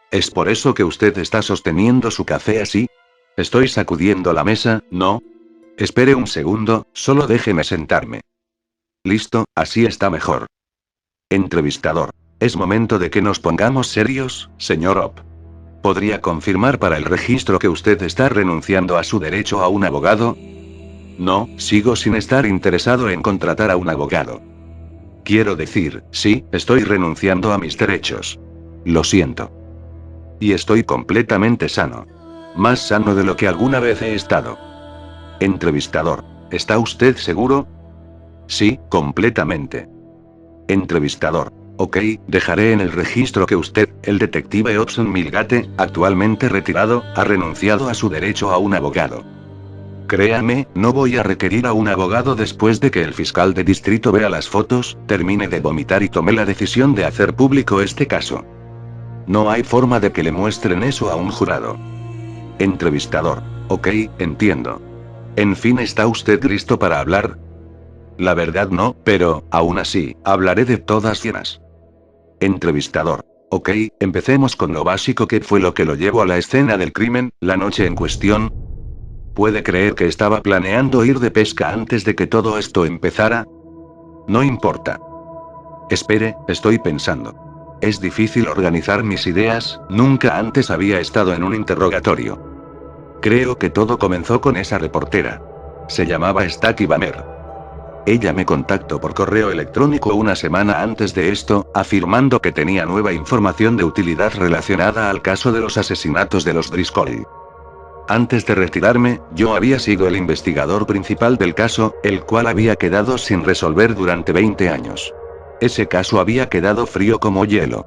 [SPEAKER 1] ¿Es por eso que usted está sosteniendo su café así? Estoy sacudiendo la mesa, ¿no? Espere un segundo, solo déjeme sentarme. Listo, así está mejor. Entrevistador. Es momento de que nos pongamos serios, señor Opp. ¿Podría confirmar para el registro que usted está renunciando a su derecho a un abogado? No, sigo sin estar interesado en contratar a un abogado. Quiero decir, sí, estoy renunciando a mis derechos. Lo siento. Y estoy completamente sano. Más sano de lo que alguna vez he estado. Entrevistador. ¿Está usted seguro? Sí, completamente. Entrevistador. Ok, dejaré en el registro que usted, el detective Hobson Milgate, actualmente retirado, ha renunciado a su derecho a un abogado. Créame, no voy a requerir a un abogado después de que el fiscal de distrito vea las fotos, termine de vomitar y tome la decisión de hacer público este caso. No hay forma de que le muestren eso a un jurado. Entrevistador. Ok, entiendo. En fin, ¿está usted listo para hablar? La verdad no, pero, aún así, hablaré de todas llenas. Entrevistador. Ok, empecemos con lo básico. ¿Qué fue lo que lo llevó a la escena del crimen, la noche en cuestión? ¿Puede creer que estaba planeando ir de pesca antes de que todo esto empezara? No importa. Espere, estoy pensando. Es difícil organizar mis ideas, nunca antes había estado en un interrogatorio. Creo que todo comenzó con esa reportera. Se llamaba Stacey Bamer. Ella me contactó por correo electrónico una semana antes de esto, afirmando que tenía nueva información de utilidad relacionada al caso de los asesinatos de los Driscoll. Antes de retirarme, yo había sido el investigador principal del caso, el cual había quedado sin resolver durante 20 años. Ese caso había quedado frío como hielo.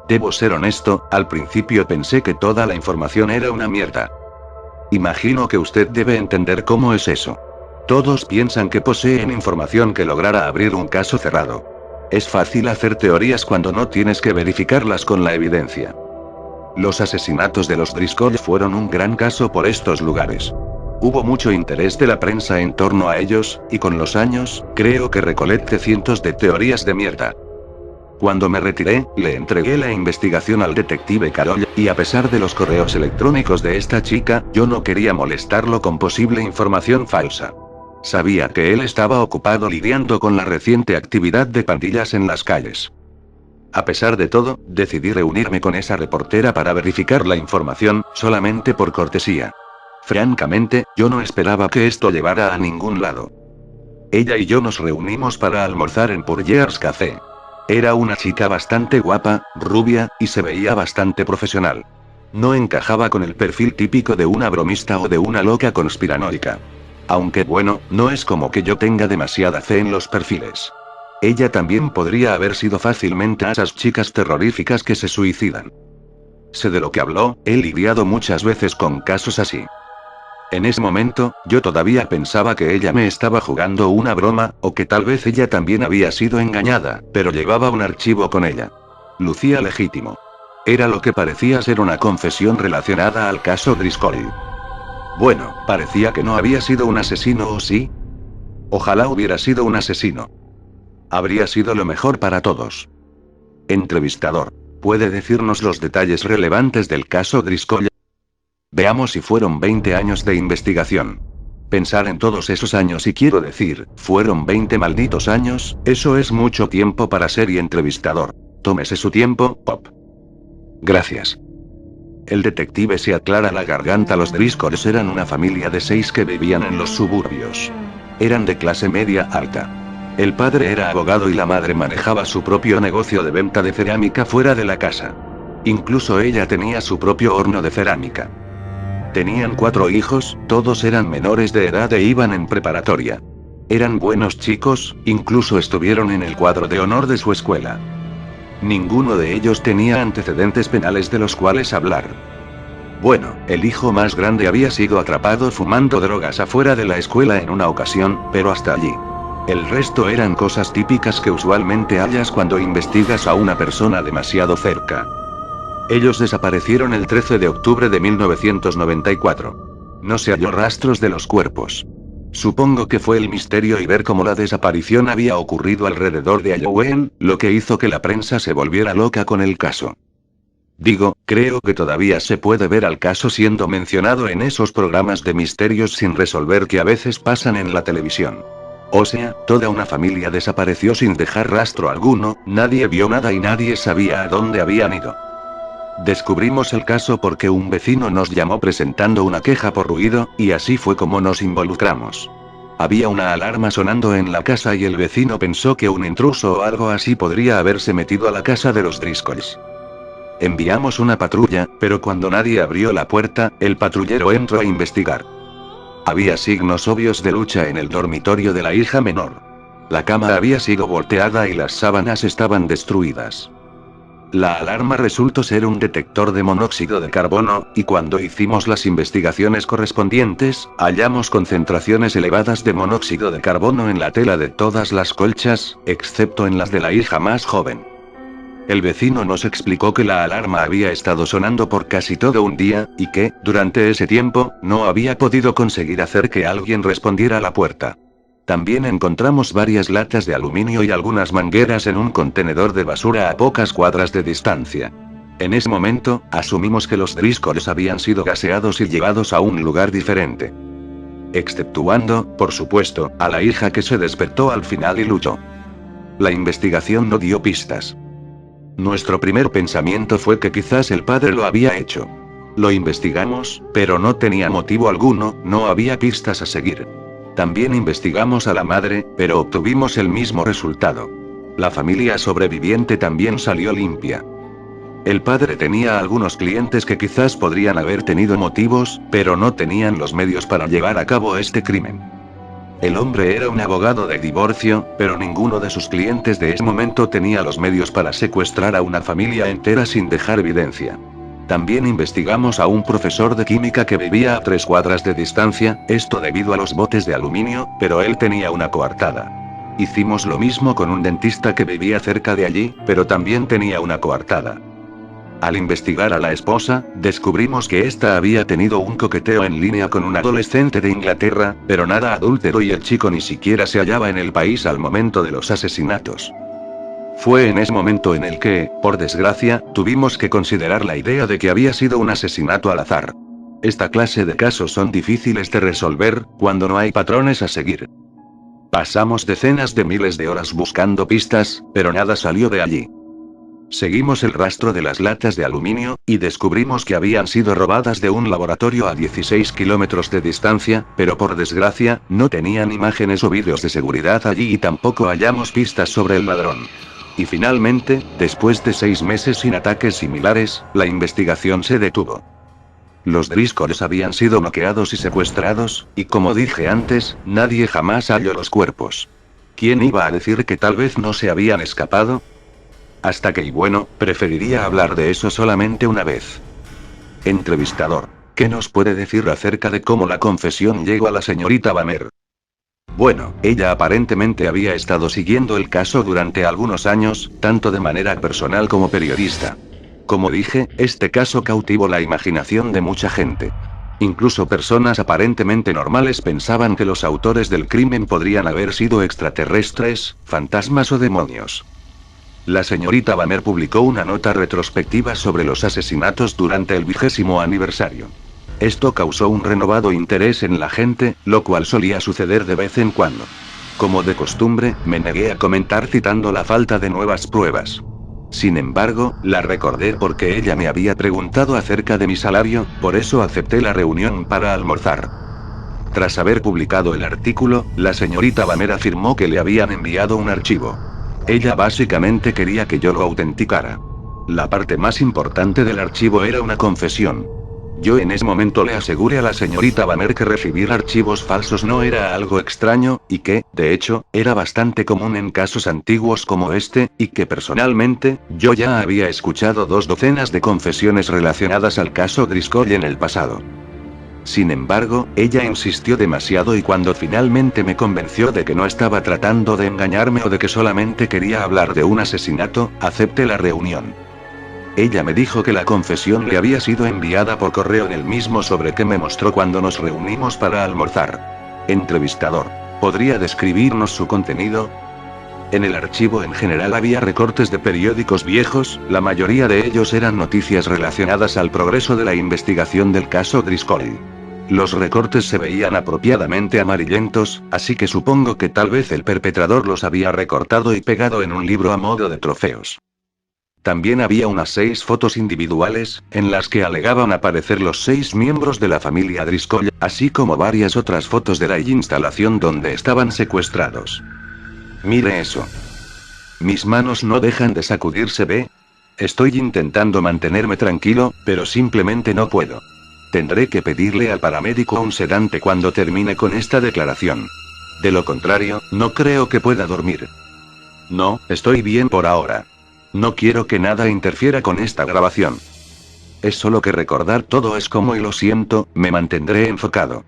[SPEAKER 1] Debo ser honesto, al principio pensé que toda la información era una mierda. Imagino que usted debe entender cómo es eso. Todos piensan que poseen información que logrará abrir un caso cerrado. Es fácil hacer teorías cuando no tienes que verificarlas con la evidencia. Los asesinatos de los Driscoll fueron un gran caso por estos lugares. Hubo mucho interés de la prensa en torno a ellos, y con los años, creo que recolecté cientos de teorías de mierda. Cuando me retiré, le entregué la investigación al detective Carroll, y a pesar de los correos electrónicos de esta chica, yo no quería molestarlo con posible información falsa. Sabía que él estaba ocupado lidiando con la reciente actividad de pandillas en las calles. A pesar de todo, decidí reunirme con esa reportera para verificar la información, solamente por cortesía. Francamente, yo no esperaba que esto llevara a ningún lado. Ella y yo nos reunimos para almorzar en Puryear's Café. Era una chica bastante guapa, rubia, y se veía bastante profesional. No encajaba con el perfil típico de una bromista o de una loca conspiranoica. Aunque bueno, no es como que yo tenga demasiada fe en los perfiles. Ella también podría haber sido fácilmente a esas chicas terroríficas que se suicidan. Sé de lo que habló, he lidiado muchas veces con casos así. En ese momento, yo todavía pensaba que ella me estaba jugando una broma, o que tal vez ella también había sido engañada, pero llevaba un archivo con ella. Lucía legítimo. Era lo que parecía ser una confesión relacionada al caso Driscoll. Bueno, parecía que no había sido un asesino, ¿o sí? Ojalá hubiera sido un asesino. Habría sido lo mejor para todos. Entrevistador. ¿Puede decirnos los detalles relevantes del caso Driscoll? Veamos si fueron 20 años de investigación. Pensar en todos esos años y quiero decir, fueron 20 malditos años, eso es mucho tiempo para ser y entrevistador. Tómese su tiempo, Pop. Gracias. El detective se aclara la garganta. Los Driscolls eran una familia de 6 que vivían en los suburbios. Eran de clase media alta. El padre era abogado y la madre manejaba su propio negocio de venta de cerámica fuera de la casa. Incluso ella tenía su propio horno de cerámica. Tenían 4 hijos, todos eran menores de edad e iban en preparatoria. Eran buenos chicos, incluso estuvieron en el cuadro de honor de su escuela. Ninguno de ellos tenía antecedentes penales de los cuales hablar. Bueno, el hijo más grande había sido atrapado fumando drogas afuera de la escuela en una ocasión, pero hasta allí. El resto eran cosas típicas que usualmente hallas cuando investigas a una persona demasiado cerca. Ellos desaparecieron el 13 de octubre de 1994. No se halló rastros de los cuerpos. Supongo que fue el misterio y ver cómo la desaparición había ocurrido alrededor de Halloween, lo que hizo que la prensa se volviera loca con el caso. Digo, creo que todavía se puede ver al caso siendo mencionado en esos programas de misterios sin resolver que a veces pasan en la televisión. O sea, toda una familia desapareció sin dejar rastro alguno, nadie vio nada y nadie sabía a dónde habían ido. Descubrimos el caso porque un vecino nos llamó presentando una queja por ruido, y así fue como nos involucramos. Había una alarma sonando en la casa y el vecino pensó que un intruso o algo así podría haberse metido a la casa de los Driscolls. Enviamos una patrulla, pero cuando nadie abrió la puerta, el patrullero entró a investigar. Había signos obvios de lucha en el dormitorio de la hija menor. La cama había sido volteada y las sábanas estaban destruidas. La alarma resultó ser un detector de monóxido de carbono, y cuando hicimos las investigaciones correspondientes, hallamos concentraciones elevadas de monóxido de carbono en la tela de todas las colchas, excepto en las de la hija más joven. El vecino nos explicó que la alarma había estado sonando por casi todo un día, y que, durante ese tiempo, no había podido conseguir hacer que alguien respondiera a la puerta. También encontramos varias latas de aluminio y algunas mangueras en un contenedor de basura a pocas cuadras de distancia. En ese momento, asumimos que los Driscolls habían sido gaseados y llevados a un lugar diferente. Exceptuando, por supuesto, a la hija que se despertó al final y luchó. La investigación no dio pistas. Nuestro primer pensamiento fue que quizás el padre lo había hecho. Lo investigamos, pero no tenía motivo alguno, no había pistas a seguir. También investigamos a la madre, pero obtuvimos el mismo resultado. La familia sobreviviente también salió limpia. El padre tenía algunos clientes que quizás podrían haber tenido motivos, pero no tenían los medios para llevar a cabo este crimen. El hombre era un abogado de divorcio, pero ninguno de sus clientes de ese momento tenía los medios para secuestrar a una familia entera sin dejar evidencia. También investigamos a un profesor de química que vivía a 3 cuadras de distancia, esto debido a los botes de aluminio, pero él tenía una coartada. Hicimos lo mismo con un dentista que vivía cerca de allí, pero también tenía una coartada. Al investigar a la esposa, descubrimos que ésta había tenido un coqueteo en línea con un adolescente de Inglaterra, pero nada adúltero y el chico ni siquiera se hallaba en el país al momento de los asesinatos. Fue en ese momento en el que, por desgracia, tuvimos que considerar la idea de que había sido un asesinato al azar. Esta clase de casos son difíciles de resolver, cuando no hay patrones a seguir. Pasamos decenas de miles de horas buscando pistas, pero nada salió de allí. Seguimos el rastro de las latas de aluminio, y descubrimos que habían sido robadas de un laboratorio a 16 kilómetros de distancia, pero por desgracia, no tenían imágenes o vídeos de seguridad allí y tampoco hallamos pistas sobre el ladrón. Y finalmente, después de 6 meses sin ataques similares, la investigación se detuvo. Los Driscolls habían sido noqueados y secuestrados, y como dije antes, nadie jamás halló los cuerpos. ¿Quién iba a decir que tal vez no se habían escapado? Hasta que, y bueno, preferiría hablar de eso solamente una vez. Entrevistador: ¿qué nos puede decir acerca de cómo la confesión llegó a la señorita Bamer? Bueno, ella aparentemente había estado siguiendo el caso durante algunos años, tanto de manera personal como periodista. Como dije, este caso cautivó la imaginación de mucha gente. Incluso personas aparentemente normales pensaban que los autores del crimen podrían haber sido extraterrestres, fantasmas o demonios. La señorita Bamer publicó una nota retrospectiva sobre los asesinatos durante el 20º aniversario. Esto causó un renovado interés en la gente, lo cual solía suceder de vez en cuando. Como de costumbre, me negué a comentar citando la falta de nuevas pruebas. Sin embargo, la recordé porque ella me había preguntado acerca de mi salario, por eso acepté la reunión para almorzar. Tras haber publicado el artículo, la señorita Bamer afirmó que le habían enviado un archivo. Ella básicamente quería que yo lo autenticara. La parte más importante del archivo era una confesión. Yo en ese momento le aseguré a la señorita Bamer que recibir archivos falsos no era algo extraño, y que, de hecho, era bastante común en casos antiguos como este, y que personalmente, yo ya había escuchado 2 docenas de confesiones relacionadas al caso Driscoll en el pasado. Sin embargo, ella insistió demasiado y cuando finalmente me convenció de que no estaba tratando de engañarme o de que solamente quería hablar de un asesinato, acepté la reunión. Ella me dijo que la confesión le había sido enviada por correo en el mismo sobre que me mostró cuando nos reunimos para almorzar. Entrevistador: ¿podría describirnos su contenido? En el archivo en general había recortes de periódicos viejos, la mayoría de ellos eran noticias relacionadas al progreso de la investigación del caso Driscoll. Los recortes se veían apropiadamente amarillentos, así que supongo que tal vez el perpetrador los había recortado y pegado en un libro a modo de trofeos. También había unas 6 fotos individuales, en las que alegaban aparecer los 6 miembros de la familia Driscoll, así como varias otras fotos de la instalación donde estaban secuestrados. Mire eso. Mis manos no dejan de sacudirse, ¿ve? Estoy intentando mantenerme tranquilo, pero simplemente no puedo. Tendré que pedirle al paramédico un sedante cuando termine con esta declaración. De lo contrario, no creo que pueda dormir. No, estoy bien por ahora. No quiero que nada interfiera con esta grabación. Es solo que recordar todo es como y lo siento, me mantendré enfocado.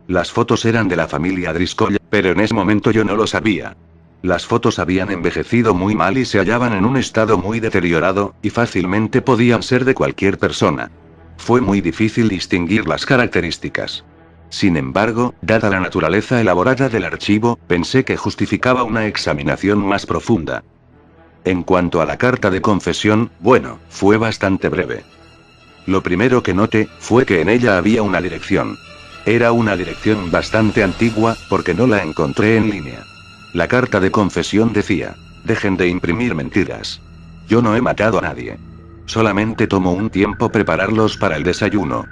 [SPEAKER 1] Las fotos eran de la familia Driscoll, pero en ese momento yo no lo sabía. Las fotos habían envejecido muy mal y se hallaban en un estado muy deteriorado, y fácilmente podían ser de cualquier persona. Fue muy difícil distinguir las características. Sin embargo, dada la naturaleza elaborada del archivo, pensé que justificaba una examinación más profunda. En cuanto a la carta de confesión, bueno, fue bastante breve. Lo primero que noté, fue que en ella había una dirección. Era una dirección bastante antigua, porque no la encontré en línea. La carta de confesión decía: dejen de imprimir mentiras. Yo no he matado a nadie. Solamente tomó un tiempo prepararlos para el desayuno.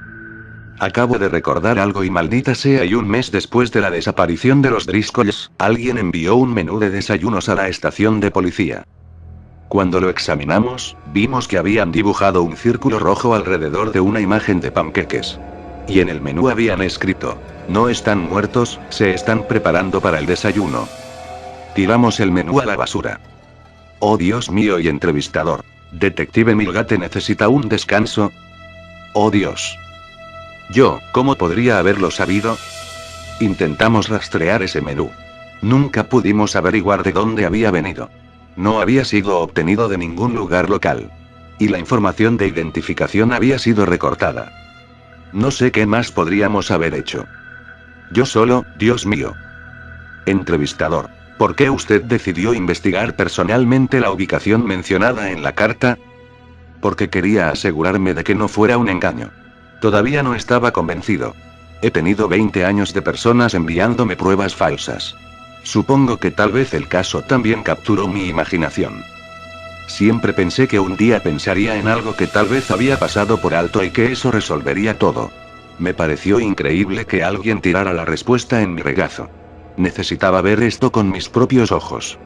[SPEAKER 1] Acabo de recordar algo y maldita sea, y un mes después de la desaparición de los Driscolls, alguien envió un menú de desayunos a la estación de policía. Cuando lo examinamos, vimos que habían dibujado un círculo rojo alrededor de una imagen de panqueques. Y en el menú habían escrito: no están muertos, se están preparando para el desayuno. Tiramos el menú a la basura. Oh Dios mío. Y entrevistador: ¿Detective Milgate necesita un descanso? Oh Dios. ¿Cómo podría haberlo sabido? Intentamos rastrear ese menú. Nunca pudimos averiguar de dónde había venido. No había sido obtenido de ningún lugar local. Y la información de identificación había sido recortada. No sé qué más podríamos haber hecho. Dios mío. Entrevistador: ¿por qué usted decidió investigar personalmente la ubicación mencionada en la carta? Porque quería asegurarme de que no fuera un engaño. Todavía no estaba convencido. He tenido 20 años de personas enviándome pruebas falsas. Supongo que tal vez el caso también capturó mi imaginación. Siempre pensé que un día pensaría en algo que tal vez había pasado por alto y que eso resolvería todo. Me pareció increíble que alguien tirara la respuesta en mi regazo. Necesitaba ver esto con mis propios ojos.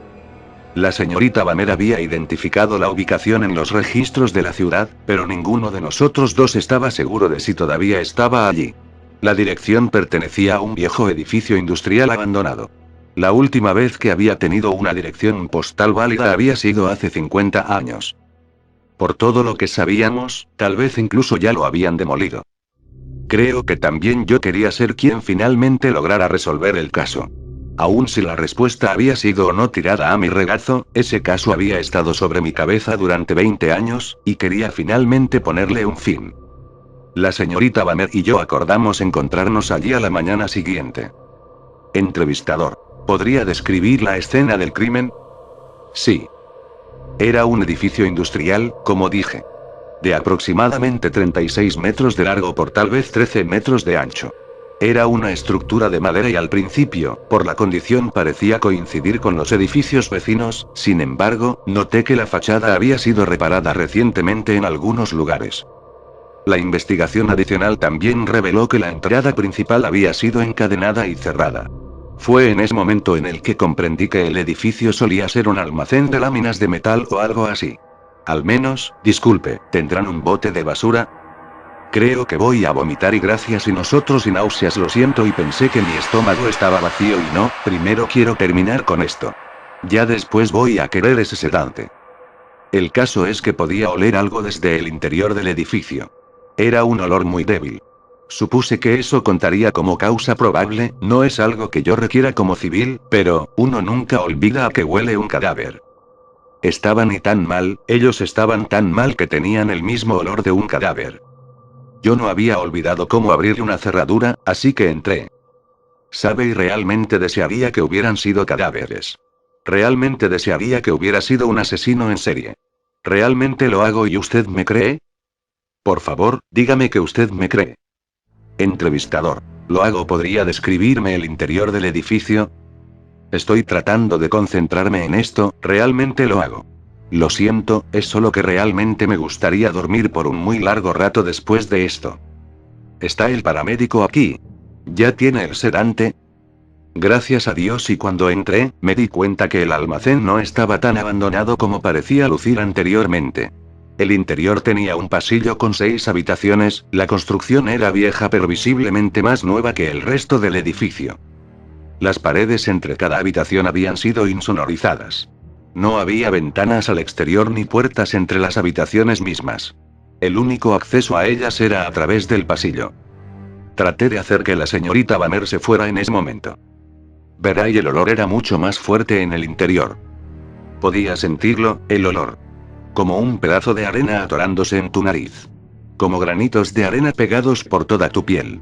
[SPEAKER 1] La señorita Banner había identificado la ubicación en los registros de la ciudad, pero ninguno de nosotros dos estaba seguro de si todavía estaba allí. La dirección pertenecía a un viejo edificio industrial abandonado. La última vez que había tenido una dirección postal válida había sido hace 50 años. Por todo lo que sabíamos, tal vez incluso ya lo habían demolido. Creo que también yo quería ser quien finalmente lograra resolver el caso. Aun si la respuesta había sido o no tirada a mi regazo, ese caso había estado sobre mi cabeza durante 20 años, y quería finalmente ponerle un fin. La señorita Banner y yo acordamos encontrarnos allí a la mañana siguiente. Entrevistador. ¿Podría describir la escena del crimen? Sí. Era un edificio industrial, como dije. De aproximadamente 36 metros de largo por tal vez 13 metros de ancho. Era una estructura de madera y al principio, por la condición parecía coincidir con los edificios vecinos, sin embargo, noté que la fachada había sido reparada recientemente en algunos lugares. La investigación adicional también reveló que la entrada principal había sido encadenada y cerrada. Fue en ese momento en el que comprendí que el edificio solía ser un almacén de láminas de metal o algo así. Al menos, disculpe, ¿tendrán un bote de basura? Creo que voy a vomitar y gracias y nosotros y náuseas lo siento y pensé que mi estómago estaba vacío y no, primero quiero terminar con esto. Ya después voy a querer ese sedante. El caso es que podía oler algo desde el interior del edificio. Era un olor muy débil. Supuse que eso contaría como causa probable, no es algo que yo requiera como civil, pero, uno nunca olvida a que huele un cadáver. Estaban y tan mal, ellos estaban tan mal que tenían el mismo olor de un cadáver. Yo no había olvidado cómo abrir una cerradura, así que entré. Sabe, y realmente desearía que hubieran sido cadáveres. Realmente desearía que hubiera sido un asesino en serie. Realmente lo hago y usted me cree. Por favor, dígame que usted me cree. Entrevistador. Lo hago. ¿Podría describirme el interior del edificio? Estoy tratando de concentrarme en esto, realmente lo hago. Lo siento, es solo que realmente me gustaría dormir por un muy largo rato después de esto. ¿Está el paramédico aquí? ¿Ya tiene el sedante? Gracias a Dios, y cuando entré, me di cuenta que el almacén no estaba tan abandonado como parecía lucir anteriormente. El interior tenía un pasillo con 6 habitaciones, la construcción era vieja pero visiblemente más nueva que el resto del edificio. Las paredes entre cada habitación habían sido insonorizadas. No había ventanas al exterior ni puertas entre las habitaciones mismas. El único acceso a ellas era a través del pasillo. Traté de hacer que la señorita Banner se fuera en ese momento. Verá, y el olor era mucho más fuerte en el interior. Podía sentirlo, el olor. Como un pedazo de arena atorándose en tu nariz. Como granitos de arena pegados por toda tu piel.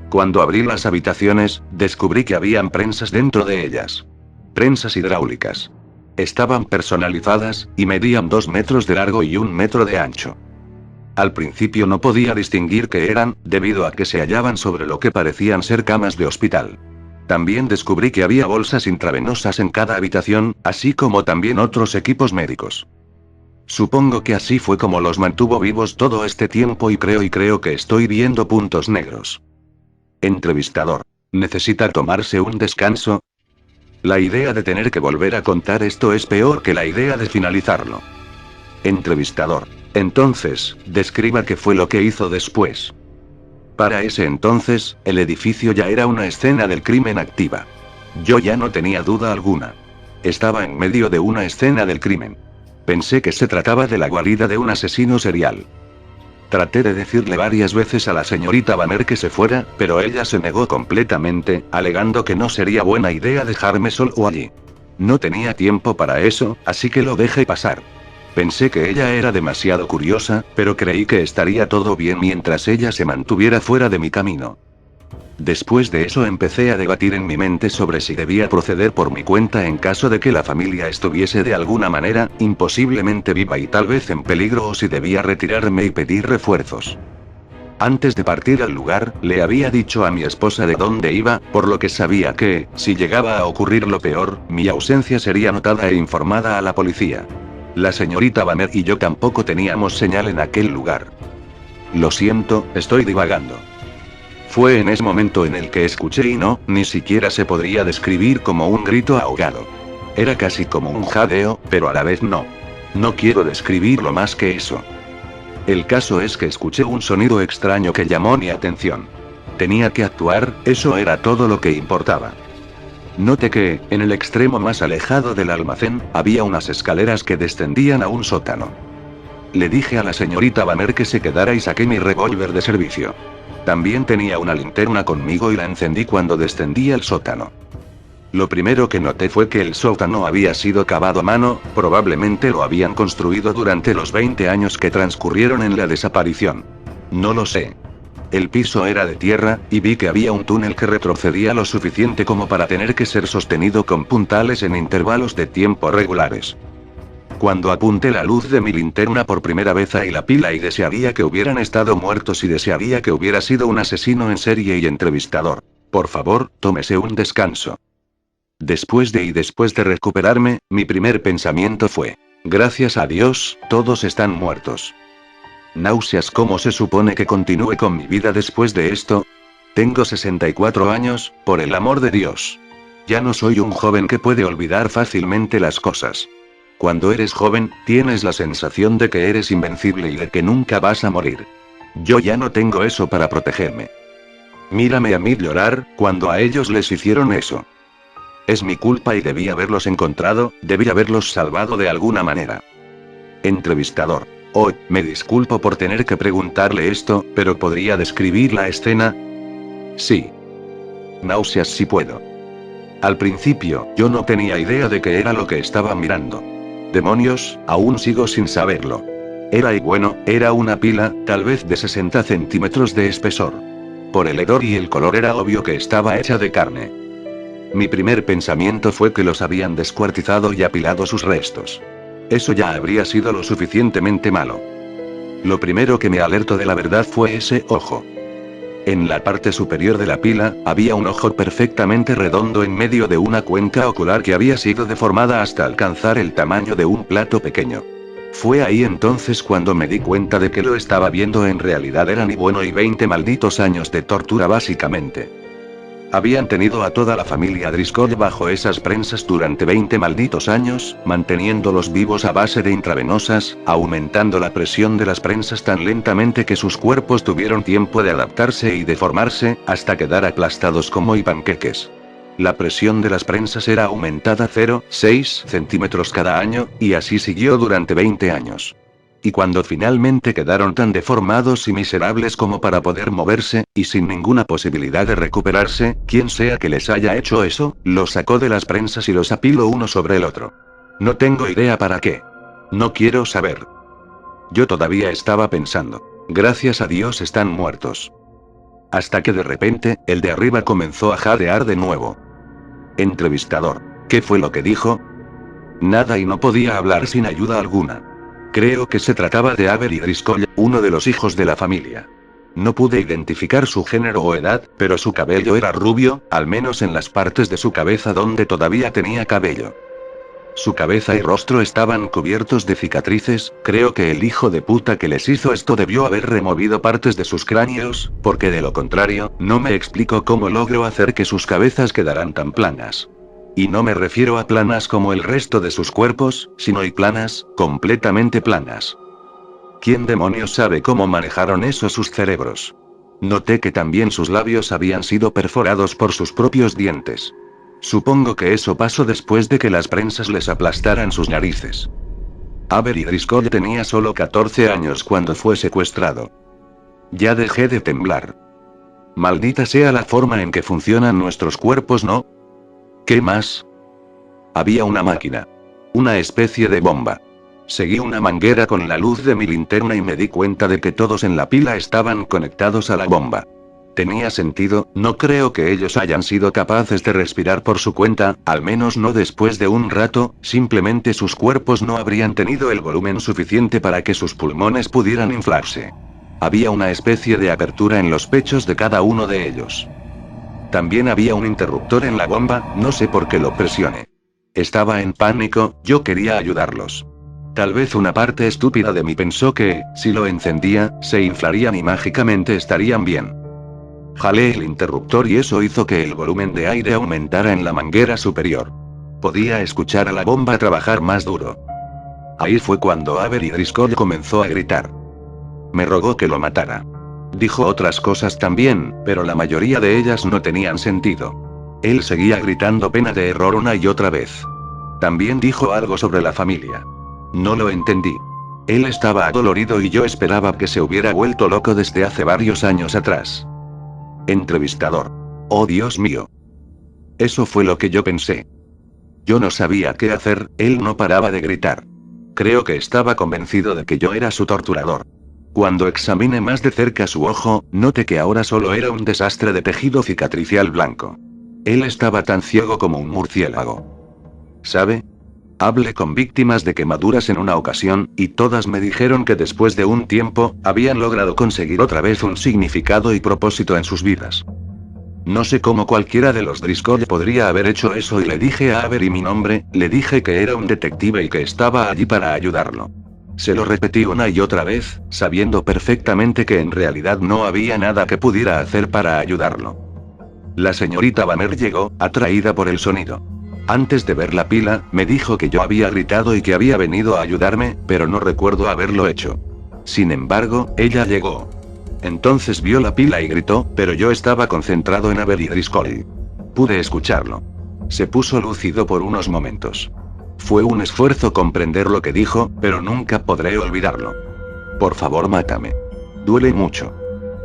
[SPEAKER 1] Cuando abrí las habitaciones, descubrí que habían prensas dentro de ellas. Prensas hidráulicas. Estaban personalizadas, y medían 2 metros de largo y 1 metro de ancho. Al principio no podía distinguir qué eran, debido a que se hallaban sobre lo que parecían ser camas de hospital. También descubrí que había bolsas intravenosas en cada habitación, así como también otros equipos médicos. Supongo que así fue como los mantuvo vivos todo este tiempo y creo que estoy viendo puntos negros. Entrevistador. ¿Necesita tomarse un descanso? La idea de tener que volver a contar esto es peor que la idea de finalizarlo. Entrevistador. Entonces, describa qué fue lo que hizo después. Para ese entonces, el edificio ya era una escena del crimen activa. Yo ya no tenía duda alguna. Estaba en medio de una escena del crimen. Pensé que se trataba de la guarida de un asesino serial. Traté de decirle varias veces a la señorita Banner que se fuera, pero ella se negó completamente, alegando que no sería buena idea dejarme solo allí. No tenía tiempo para eso, así que lo dejé pasar. Pensé que ella era demasiado curiosa, pero creí que estaría todo bien mientras ella se mantuviera fuera de mi camino. Después de eso empecé a debatir en mi mente sobre si debía proceder por mi cuenta en caso de que la familia estuviese de alguna manera, imposiblemente viva y tal vez en peligro, o si debía retirarme y pedir refuerzos. Antes de partir al lugar, le había dicho a mi esposa de dónde iba, por lo que sabía que, si llegaba a ocurrir lo peor, mi ausencia sería notada e informada a la policía. La señorita Banner y yo tampoco teníamos señal en aquel lugar. Lo siento, estoy divagando. Fue en ese momento en el que escuché y no, ni siquiera se podría describir como un grito ahogado. Era casi como un jadeo, pero a la vez no. No quiero describirlo más que eso. El caso es que escuché un sonido extraño que llamó mi atención. Tenía que actuar, eso era todo lo que importaba. Noté que, en el extremo más alejado del almacén, había unas escaleras que descendían a un sótano. Le dije a la señorita Banner que se quedara y saqué mi revólver de servicio. También tenía una linterna conmigo y la encendí cuando descendí al sótano. Lo primero que noté fue que el sótano había sido cavado a mano, probablemente lo habían construido durante los 20 años que transcurrieron en la desaparición. No lo sé. El piso era de tierra, y vi que había un túnel que retrocedía lo suficiente como para tener que ser sostenido con puntales en intervalos de tiempo regulares. Cuando apunté la luz de mi linterna por primera vez a la pila y desearía que hubieran estado muertos y desearía que hubiera sido un asesino en serie y entrevistador. Por favor, tómese un descanso. Después de recuperarme, mi primer pensamiento fue: gracias a Dios, todos están muertos. Náuseas, ¿cómo se supone que continúe con mi vida después de esto? Tengo 64 años, por el amor de Dios. Ya no soy un joven que puede olvidar fácilmente las cosas. Cuando eres joven, tienes la sensación de que eres invencible y de que nunca vas a morir. Yo ya no tengo eso para protegerme. Mírame a mí llorar, cuando a ellos les hicieron eso. Es mi culpa y debí haberlos encontrado, debí haberlos salvado de alguna manera. Entrevistador. Oh, me disculpo por tener que preguntarle esto, pero ¿podría describir la escena? Sí. Náuseas, si puedo. Al principio, yo no tenía idea de qué era lo que estaba mirando. Demonios, aún sigo sin saberlo. Era una pila, tal vez de 60 centímetros de espesor. Por el hedor y el color era obvio que estaba hecha de carne. Mi primer pensamiento fue que los habían descuartizado y apilado sus restos. Eso ya habría sido lo suficientemente malo. Lo primero que me alertó de la verdad fue ese ojo. En la parte superior de la pila, había un ojo perfectamente redondo en medio de una cuenca ocular que había sido deformada hasta alcanzar el tamaño de un plato pequeño. Fue ahí entonces cuando me di cuenta de que lo estaba viendo en realidad era ni bueno y 20 malditos años de tortura básicamente. Habían tenido a toda la familia Driscoll bajo esas prensas durante 20 malditos años, manteniéndolos vivos a base de intravenosas, aumentando la presión de las prensas tan lentamente que sus cuerpos tuvieron tiempo de adaptarse y deformarse, hasta quedar aplastados como panqueques. La presión de las prensas era aumentada 0,6 centímetros cada año, y así siguió durante 20 años. Y cuando finalmente quedaron tan deformados y miserables como para poder moverse, y sin ninguna posibilidad de recuperarse, quien sea que les haya hecho eso, los sacó de las prensas y los apiló uno sobre el otro. No tengo idea para qué. No quiero saber. Yo todavía estaba pensando. Gracias a Dios están muertos. Hasta que de repente, el de arriba comenzó a jadear de nuevo. Entrevistador. ¿Qué fue lo que dijo? Nada, y no podía hablar sin ayuda alguna. Creo que se trataba de Avery Driscoll, uno de los hijos de la familia. No pude identificar su género o edad, pero su cabello era rubio, al menos en las partes de su cabeza donde todavía tenía cabello. Su cabeza y rostro estaban cubiertos de cicatrices. Creo que el hijo de puta que les hizo esto debió haber removido partes de sus cráneos, porque de lo contrario, no me explico cómo logró hacer que sus cabezas quedaran tan planas. Y no me refiero a planas como el resto de sus cuerpos, sino y planas, completamente planas. ¿Quién demonios sabe cómo manejaron eso sus cerebros? Noté que también sus labios habían sido perforados por sus propios dientes. Supongo que eso pasó después de que las prensas les aplastaran sus narices. Avery Driscoll tenía solo 14 años cuando fue secuestrado. Ya dejé de temblar. Maldita sea la forma en que funcionan nuestros cuerpos, ¿no? ¿Qué más? Había una máquina. Una especie de bomba. Seguí una manguera con la luz de mi linterna y me di cuenta de que todos en la pila estaban conectados a la bomba. Tenía sentido, no creo que ellos hayan sido capaces de respirar por su cuenta, al menos no después de un rato, simplemente sus cuerpos no habrían tenido el volumen suficiente para que sus pulmones pudieran inflarse. Había una especie de apertura en los pechos de cada uno de ellos. También había un interruptor en la bomba, no sé por qué lo presioné. Estaba en pánico, yo quería ayudarlos. Tal vez una parte estúpida de mí pensó que, si lo encendía, se inflarían y mágicamente estarían bien. Jalé el interruptor y eso hizo que el volumen de aire aumentara en la manguera superior. Podía escuchar a la bomba trabajar más duro. Ahí fue cuando Avery Driscoll comenzó a gritar. Me rogó que lo matara. Dijo otras cosas también, pero la mayoría de ellas no tenían sentido. Él seguía gritando pena de error una y otra vez. También dijo algo sobre la familia. No lo entendí. Él estaba adolorido y yo esperaba que se hubiera vuelto loco desde hace varios años atrás. Entrevistador. Oh Dios mío. Eso fue lo que yo pensé. Yo no sabía qué hacer, él no paraba de gritar. Creo que estaba convencido de que yo era su torturador. Cuando examiné más de cerca su ojo, noté que ahora solo era un desastre de tejido cicatricial blanco. Él estaba tan ciego como un murciélago. ¿Sabe? Hablé con víctimas de quemaduras en una ocasión, y todas me dijeron que después de un tiempo, habían logrado conseguir otra vez un significado y propósito en sus vidas. No sé cómo cualquiera de los Driscoll podría haber hecho eso y le dije a Avery mi nombre, le dije que era un detective y que estaba allí para ayudarlo. Se lo repetí una y otra vez, sabiendo perfectamente que en realidad no había nada que pudiera hacer para ayudarlo. La señorita Banner llegó, atraída por el sonido. Antes de ver la pila, me dijo que yo había gritado y que había venido a ayudarme, pero no recuerdo haberlo hecho. Sin embargo, ella llegó. Entonces vio la pila y gritó, pero yo estaba concentrado en Avery Driscoll. Pude escucharlo. Se puso lúcido por unos momentos. Fue un esfuerzo comprender lo que dijo, pero nunca podré olvidarlo. Por favor, mátame. Duele mucho.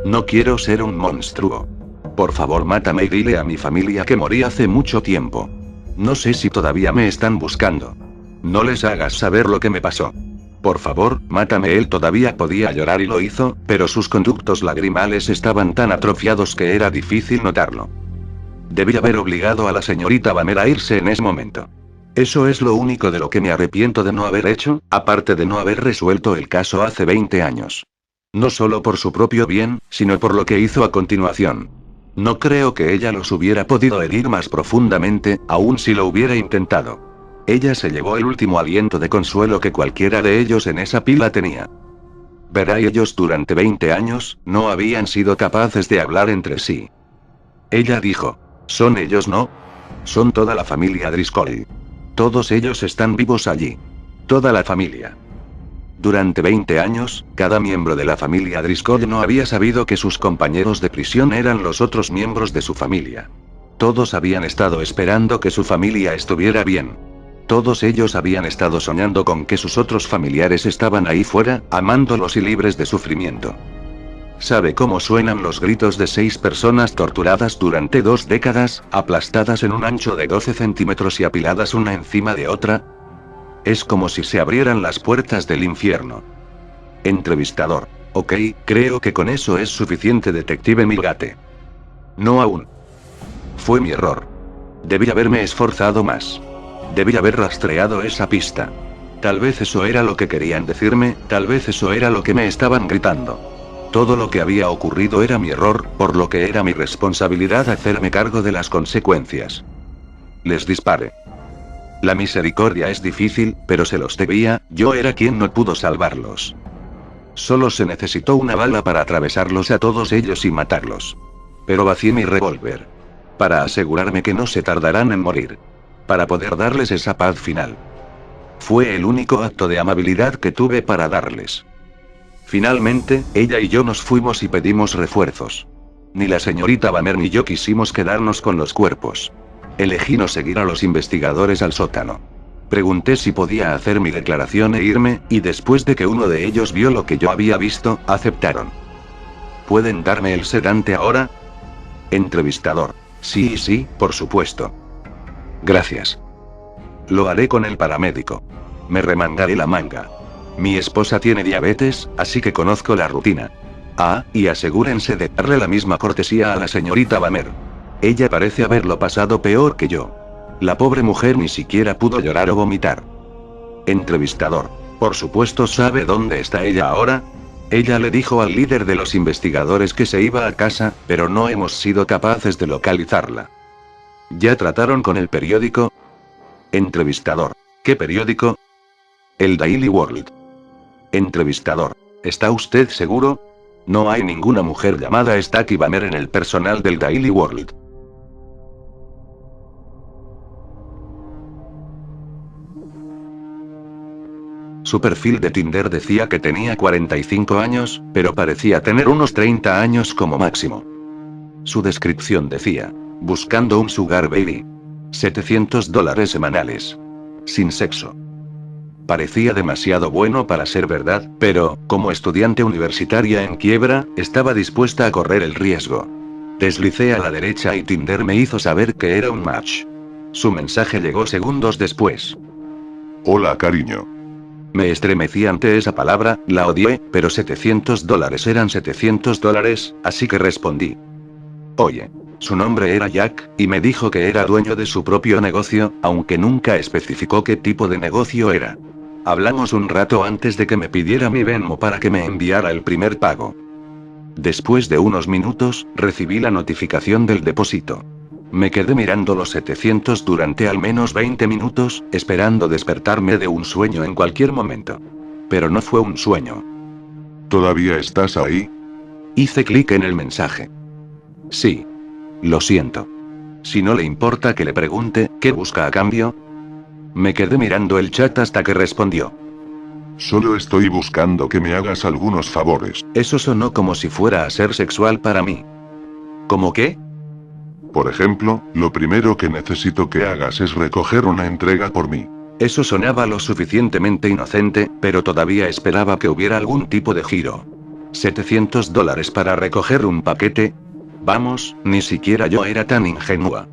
[SPEAKER 1] No quiero ser un monstruo. Por favor, mátame y dile a mi familia que morí hace mucho tiempo. No sé si todavía me están buscando. No les hagas saber lo que me pasó. Por favor, mátame. Él todavía podía llorar y lo hizo, pero sus conductos lagrimales estaban tan atrofiados que era difícil notarlo. Debí haber obligado a la señorita Banner a irse en ese momento. Eso es lo único de lo que me arrepiento de no haber hecho, aparte de no haber resuelto el caso hace 20 años. No solo por su propio bien, sino por lo que hizo a continuación. No creo que ella los hubiera podido herir más profundamente, aun si lo hubiera intentado. Ella se llevó el último aliento de consuelo que cualquiera de ellos en esa pila tenía. Verá, ellos durante 20 años, no habían sido capaces de hablar entre sí. Ella dijo, ¿son ellos no? Son toda la familia Driscoll. Todos ellos están vivos allí. Toda la familia. Durante 20 años, cada miembro de la familia Driscoll no había sabido que sus compañeros de prisión eran los otros miembros de su familia. Todos habían estado esperando que su familia estuviera bien. Todos ellos habían estado soñando con que sus otros familiares estaban ahí fuera, amándolos y libres de sufrimiento. ¿Sabe cómo suenan los gritos de 6 personas torturadas durante 2 décadas, aplastadas en un ancho de 12 centímetros y apiladas una encima de otra? Es como si se abrieran las puertas del infierno. Entrevistador. Ok, creo que con eso es suficiente, detective Milgate. No aún. Fue mi error. Debí haberme esforzado más. Debí haber rastreado esa pista. Tal vez eso era lo que querían decirme, tal vez eso era lo que me estaban gritando. Todo lo que había ocurrido era mi error, por lo que era mi responsabilidad hacerme cargo de las consecuencias. Les disparé. La misericordia es difícil, pero se los debía, yo era quien no pudo salvarlos. Solo se necesitó una bala para atravesarlos a todos ellos y matarlos. Pero vacié mi revólver. Para asegurarme que no se tardarán en morir. Para poder darles esa paz final. Fue el único acto de amabilidad que tuve para darles. Finalmente, ella y yo nos fuimos y pedimos refuerzos. Ni la señorita Banner ni yo quisimos quedarnos con los cuerpos. Elegí no seguir a los investigadores al sótano. Pregunté si podía hacer mi declaración e irme, y después de que uno de ellos vio lo que yo había visto, aceptaron. ¿Pueden darme el sedante ahora? Entrevistador. Sí, por supuesto. Gracias. Lo haré con el paramédico. Me remangaré la manga. Mi esposa tiene diabetes, así que conozco la rutina. Ah, y asegúrense de darle la misma cortesía a la señorita Banner. Ella parece haberlo pasado peor que yo. La pobre mujer ni siquiera pudo llorar o vomitar. Entrevistador. Por supuesto, ¿sabe dónde está ella ahora? Ella le dijo al líder de los investigadores que se iba a casa, pero no hemos sido capaces de localizarla. ¿Ya trataron con el periódico? Entrevistador. ¿Qué periódico? El Daily World. Entrevistador. ¿Está usted seguro? No hay ninguna mujer llamada Stacey Banner en el personal del Daily World. Su perfil de Tinder decía que tenía 45 años, pero parecía tener unos 30 años como máximo. Su descripción decía: buscando un sugar baby. $700 semanales. Sin sexo. Parecía demasiado bueno para ser verdad, pero, como estudiante universitaria en quiebra, estaba dispuesta a correr el riesgo. Deslicé a la derecha y Tinder me hizo saber que era un match. Su mensaje llegó segundos después.
[SPEAKER 2] Hola, cariño.
[SPEAKER 1] Me estremecí ante esa palabra, la odié, pero $700 eran $700, así que respondí. Oye. Su nombre era Jack, y me dijo que era dueño de su propio negocio, aunque nunca especificó qué tipo de negocio era. Hablamos un rato antes de que me pidiera mi Venmo para que me enviara el primer pago. Después de unos minutos, recibí la notificación del depósito. Me quedé mirando los 700 durante al menos 20 minutos, esperando despertarme de un sueño en cualquier momento. Pero no fue un sueño.
[SPEAKER 2] ¿Todavía estás ahí?
[SPEAKER 1] Hice clic en el mensaje. Sí. Lo siento. Si no le importa que le pregunte, ¿qué busca a cambio? Me quedé mirando el chat hasta que respondió.
[SPEAKER 2] Solo estoy buscando que me hagas algunos favores.
[SPEAKER 1] Eso sonó como si fuera a ser sexual para mí. ¿Cómo qué?
[SPEAKER 2] Por ejemplo, lo primero que necesito que hagas es recoger una entrega por mí.
[SPEAKER 1] Eso sonaba lo suficientemente inocente, pero todavía esperaba que hubiera algún tipo de giro. $700 para recoger un paquete. Vamos, ni siquiera yo era tan ingenua.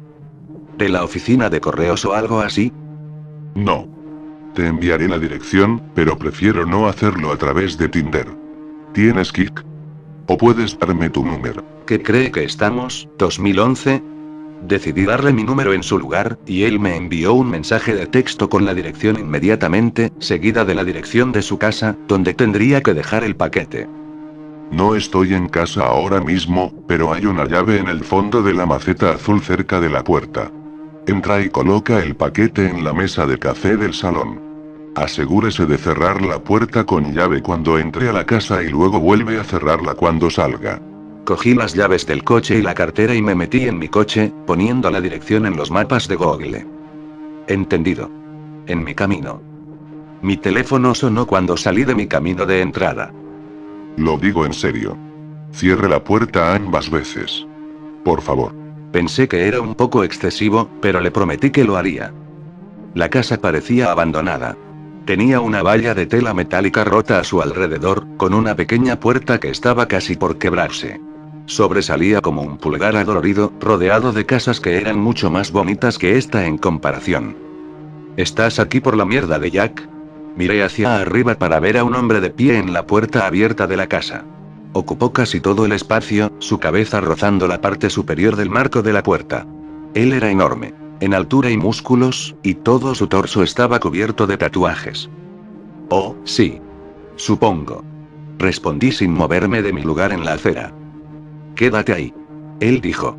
[SPEAKER 1] ¿De la oficina de correos o algo así?
[SPEAKER 2] No. Te enviaré la dirección, pero prefiero no hacerlo a través de Tinder. ¿Tienes Kik? ¿O puedes darme tu número?
[SPEAKER 1] ¿Qué cree que estamos, 2011? Decidí darle mi número en su lugar, y él me envió un mensaje de texto con la dirección inmediatamente, seguida de la dirección de su casa, donde tendría que dejar el paquete.
[SPEAKER 2] No estoy en casa ahora mismo, pero hay una llave en el fondo de la maceta azul cerca de la puerta. Entra y coloca el paquete en la mesa de café del salón. Asegúrese de cerrar la puerta con llave cuando entre a la casa y luego vuelve a cerrarla cuando salga.
[SPEAKER 1] Cogí las llaves del coche y la cartera y me metí en mi coche, poniendo la dirección en los mapas de Google. Entendido. En mi camino. Mi teléfono sonó cuando salí de mi camino de entrada.
[SPEAKER 2] Lo digo en serio. Cierre la puerta ambas veces. Por favor.
[SPEAKER 1] Pensé que era un poco excesivo, pero le prometí que lo haría. La casa parecía abandonada. Tenía una valla de tela metálica rota a su alrededor, con una pequeña puerta que estaba casi por quebrarse. Sobresalía como un pulgar adolorido, rodeado de casas que eran mucho más bonitas que esta en comparación. ¿Estás aquí por la mierda de Jack? Miré hacia arriba para ver a un hombre de pie en la puerta abierta de la casa. Ocupó casi todo el espacio, su cabeza rozando la parte superior del marco de la puerta. Él era enorme, en altura y músculos, y todo su torso estaba cubierto de tatuajes. Oh, sí. Supongo. Respondí sin moverme de mi lugar en la acera. Quédate ahí. Él dijo.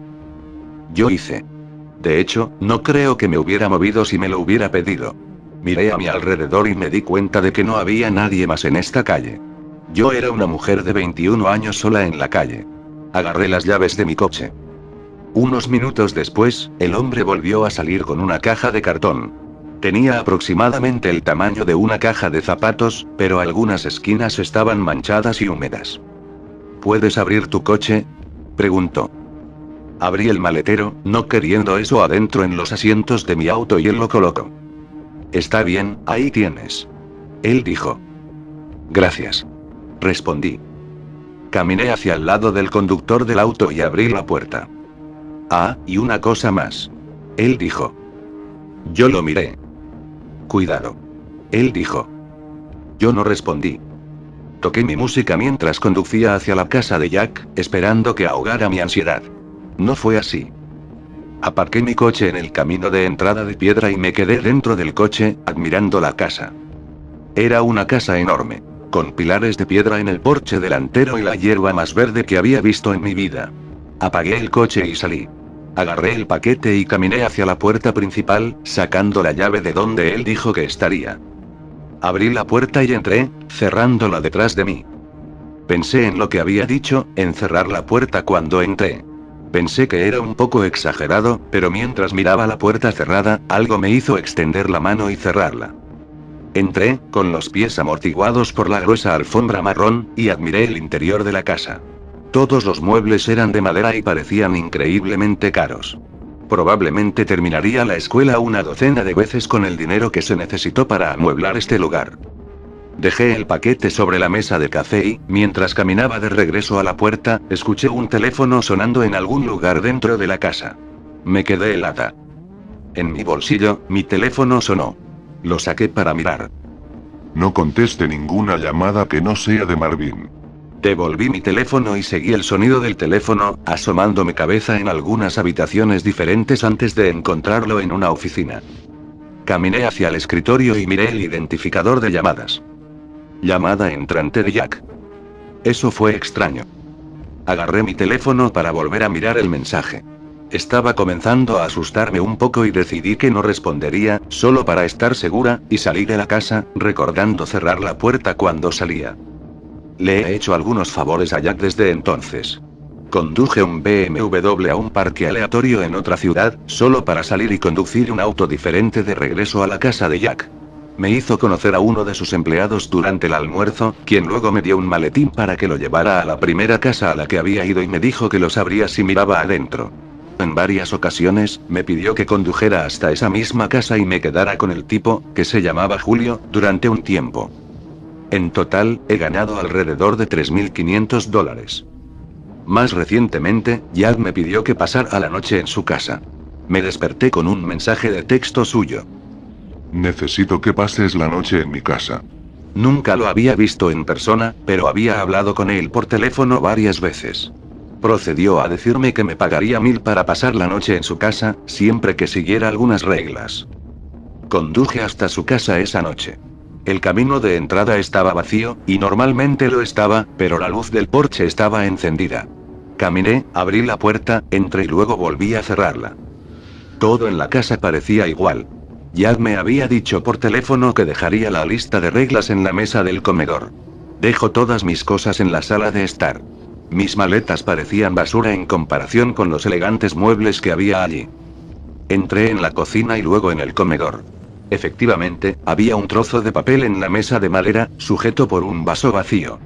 [SPEAKER 1] Yo hice. De hecho, no creo que me hubiera movido si me lo hubiera pedido. Miré a mi alrededor y me di cuenta de que no había nadie más en esta calle. Yo era una mujer de 21 años sola en la calle. Agarré las llaves de mi coche. Unos minutos después, el hombre volvió a salir con una caja de cartón. Tenía aproximadamente el tamaño de una caja de zapatos, pero algunas esquinas estaban manchadas y húmedas. ¿Puedes abrir tu coche?, preguntó. Abrí el maletero, no queriendo eso adentro en los asientos de mi auto, y él lo colocó. Está bien, ahí tienes. Él dijo. Gracias. Respondí. Caminé hacia el lado del conductor del auto y abrí la puerta. Ah, y una cosa más. Él dijo. Yo lo miré. Cuidado. Él dijo. Yo no respondí. Toqué mi música mientras conducía hacia la casa de Jack, esperando que ahogara mi ansiedad. No fue así. Aparqué mi coche en el camino de entrada de piedra y me quedé dentro del coche, admirando la casa. Era una casa enorme, con pilares de piedra en el porche delantero y la hierba más verde que había visto en mi vida. Apagué el coche y salí. Agarré el paquete y caminé hacia la puerta principal, sacando la llave de donde él dijo que estaría. Abrí la puerta y entré, cerrándola detrás de mí. Pensé en lo que había dicho, en cerrar la puerta cuando entré. Pensé que era un poco exagerado, pero mientras miraba la puerta cerrada, algo me hizo extender la mano y cerrarla. Entré, con los pies amortiguados por la gruesa alfombra marrón, y admiré el interior de la casa. Todos los muebles eran de madera y parecían increíblemente caros. Probablemente terminaría la escuela una docena de veces con el dinero que se necesitó para amueblar este lugar. Dejé el paquete sobre la mesa de café y, mientras caminaba de regreso a la puerta, escuché un teléfono sonando en algún lugar dentro de la casa. Me quedé helada. En mi bolsillo, mi teléfono sonó. Lo saqué para mirar.
[SPEAKER 2] No conteste ninguna llamada que no sea de Marvin.
[SPEAKER 1] Devolví mi teléfono y seguí el sonido del teléfono, asomando mi cabeza en algunas habitaciones diferentes antes de encontrarlo en una oficina. Caminé hacia el escritorio y miré el identificador de llamadas. Llamada entrante de Jack. Eso fue extraño. Agarré mi teléfono para volver a mirar el mensaje. Estaba comenzando a asustarme un poco y decidí que no respondería, solo para estar segura, y salí de la casa, recordando cerrar la puerta cuando salía. Le he hecho algunos favores a Jack desde entonces. Conduje un BMW a un parque aleatorio en otra ciudad, solo para salir y conducir un auto diferente de regreso a la casa de Jack. Me hizo conocer a uno de sus empleados durante el almuerzo, quien luego me dio un maletín para que lo llevara a la primera casa a la que había ido y me dijo que lo sabría si miraba adentro. En varias ocasiones, me pidió que condujera hasta esa misma casa y me quedara con el tipo, que se llamaba Julio, durante un tiempo. En total, he ganado alrededor de $3.500. Más recientemente, Jack me pidió que pasara la noche en su casa. Me desperté con un mensaje de texto suyo.
[SPEAKER 2] Necesito que pases la noche en mi casa.
[SPEAKER 1] Nunca lo había visto en persona, pero había hablado con él por teléfono varias veces. Procedió a decirme que me pagaría $1,000 para pasar la noche en su casa, siempre que siguiera algunas reglas. Conduje hasta su casa esa noche. El camino de entrada estaba vacío, y normalmente lo estaba, pero la luz del porche estaba encendida. Caminé, abrí la puerta, entré y luego volví a cerrarla. Todo en la casa parecía igual. Jack me había dicho por teléfono que dejaría la lista de reglas en la mesa del comedor. Dejo todas mis cosas en la sala de estar. Mis maletas parecían basura en comparación con los elegantes muebles que había allí. Entré en la cocina y luego en el comedor. Efectivamente, había un trozo de papel en la mesa de madera, sujeto por un vaso vacío.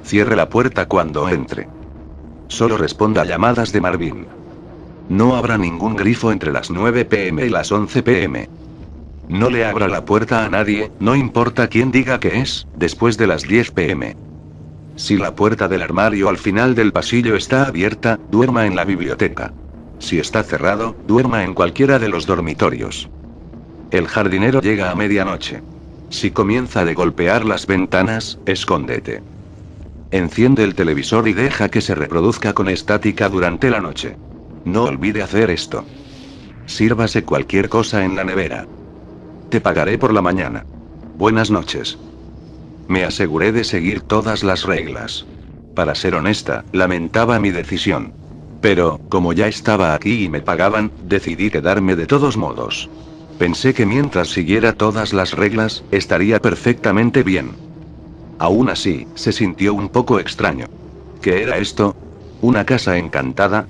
[SPEAKER 1] Cierre la puerta cuando entre. Solo responda a llamadas de Marvin. No habrá ningún grifo entre las 9 p.m. y las 11 p.m. No le abra la puerta a nadie, no importa quién diga que es, después de las 10 p.m. Si la puerta del armario al final del pasillo está abierta, duerma en la biblioteca. Si está cerrado, duerma en cualquiera de los dormitorios. El jardinero llega a medianoche. Si comienza de golpear las ventanas, escóndete. Enciende el televisor y deja que se reproduzca con estática durante la noche. No olvide hacer esto. Sírvase cualquier cosa en la nevera. Te pagaré por la mañana. Buenas noches. Me aseguré de seguir todas las reglas. Para ser honesta, lamentaba mi decisión. Pero, como ya estaba aquí y me pagaban, decidí quedarme de todos modos. Pensé que mientras siguiera todas las reglas, estaría perfectamente bien. Aún así, se sintió un poco extraño. ¿Qué era esto? ¿Una casa encantada?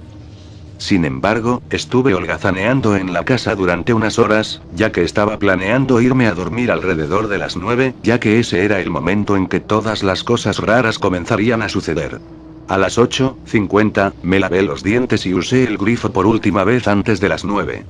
[SPEAKER 1] Sin embargo, estuve holgazaneando en la casa durante unas horas, ya que estaba planeando irme a dormir alrededor de las 9, ya que ese era el momento en que todas las cosas raras comenzarían a suceder. A las 8:50, me lavé los dientes y usé el grifo por última vez antes de las 9.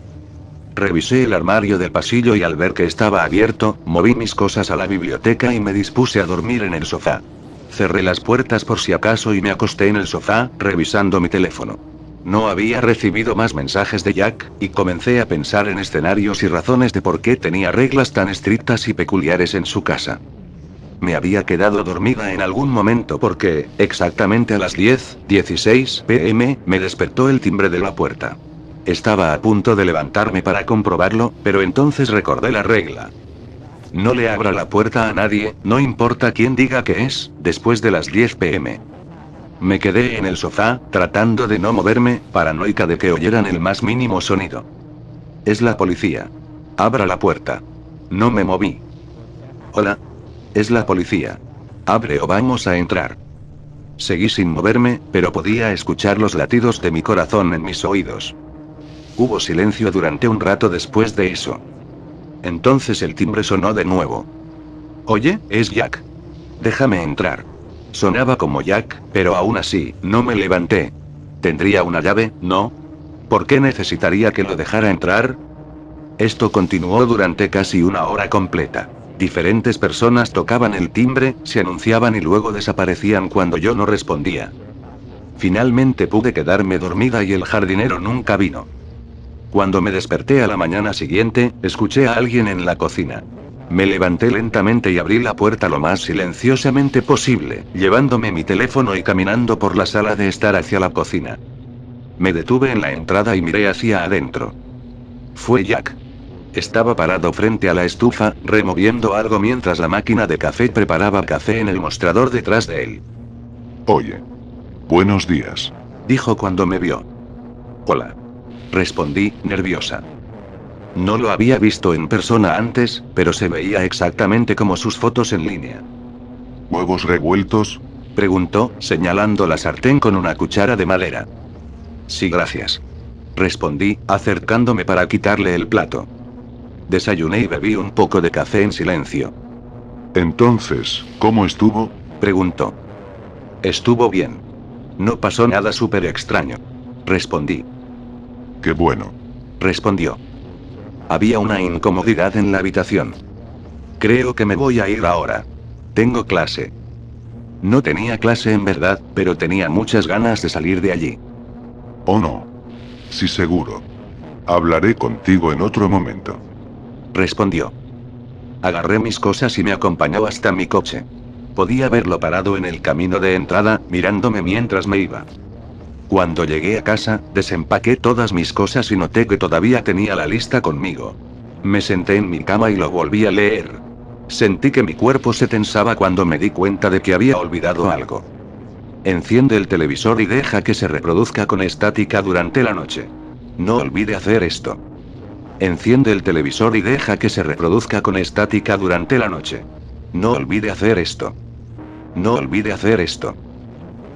[SPEAKER 1] Revisé el armario del pasillo y al ver que estaba abierto, moví mis cosas a la biblioteca y me dispuse a dormir en el sofá. Cerré las puertas por si acaso y me acosté en el sofá, revisando mi teléfono. No había recibido más mensajes de Jack, y comencé a pensar en escenarios y razones de por qué tenía reglas tan estrictas y peculiares en su casa. Me había quedado dormida en algún momento porque, exactamente a las 10:16 p.m., me despertó el timbre de la puerta. Estaba a punto de levantarme para comprobarlo, pero entonces recordé la regla. No le abra la puerta a nadie, no importa quién diga que es, después de las 10 p.m. Me quedé en el sofá, tratando de no moverme, paranoica de que oyeran el más mínimo sonido. Es la policía. Abra la puerta. No me moví. Hola. Es la policía. Abre o vamos a entrar. Seguí sin moverme, pero podía escuchar los latidos de mi corazón en mis oídos. Hubo silencio durante un rato después de eso. Entonces el timbre sonó de nuevo. Oye, es Jack. Déjame entrar. Sonaba como Jack, pero aún así, no me levanté. ¿Tendría una llave? No. ¿Por qué necesitaría que lo dejara entrar? Esto continuó durante casi una hora completa. Diferentes personas tocaban el timbre, se anunciaban y luego desaparecían cuando yo no respondía. Finalmente pude quedarme dormida y el jardinero nunca vino. Cuando me desperté a la mañana siguiente, escuché a alguien en la cocina. Me levanté lentamente y abrí la puerta lo más silenciosamente posible, llevándome mi teléfono y caminando por la sala de estar hacia la cocina. Me detuve en la entrada y miré hacia adentro. Fue Jack. Estaba parado frente a la estufa, removiendo algo mientras la máquina de café preparaba café en el mostrador detrás de él.
[SPEAKER 2] Oye. Buenos días.
[SPEAKER 1] Dijo cuando me vio. Hola. Respondí, nerviosa. No lo había visto en persona antes, pero se veía exactamente como sus fotos en línea.
[SPEAKER 2] ¿Huevos revueltos?
[SPEAKER 1] Preguntó, señalando la sartén con una cuchara de madera. Sí, gracias. Respondí, acercándome para quitarle el plato. Desayuné y bebí un poco de café en silencio.
[SPEAKER 2] Entonces, ¿cómo estuvo?
[SPEAKER 1] Preguntó. Estuvo bien. No pasó nada súper extraño. Respondí.
[SPEAKER 2] Qué bueno.
[SPEAKER 1] Respondió. Había una incomodidad en la habitación. Creo que me voy a ir ahora. Tengo clase. No tenía clase en verdad, pero tenía muchas ganas de salir de allí.
[SPEAKER 2] ¿O no? Sí, seguro. Hablaré contigo en otro momento.
[SPEAKER 1] Respondió. Agarré mis cosas y me acompañó hasta mi coche. Podía verlo parado en el camino de entrada, mirándome mientras me iba. Cuando llegué a casa, desempaqué todas mis cosas y noté que todavía tenía la lista conmigo. Me senté en mi cama y lo volví a leer. Sentí que mi cuerpo se tensaba cuando me di cuenta de que había olvidado algo. Enciende el televisor y deja que se reproduzca con estática durante la noche. No olvide hacer esto. Enciende el televisor y deja que se reproduzca con estática durante la noche. No olvide hacer esto. No olvide hacer esto.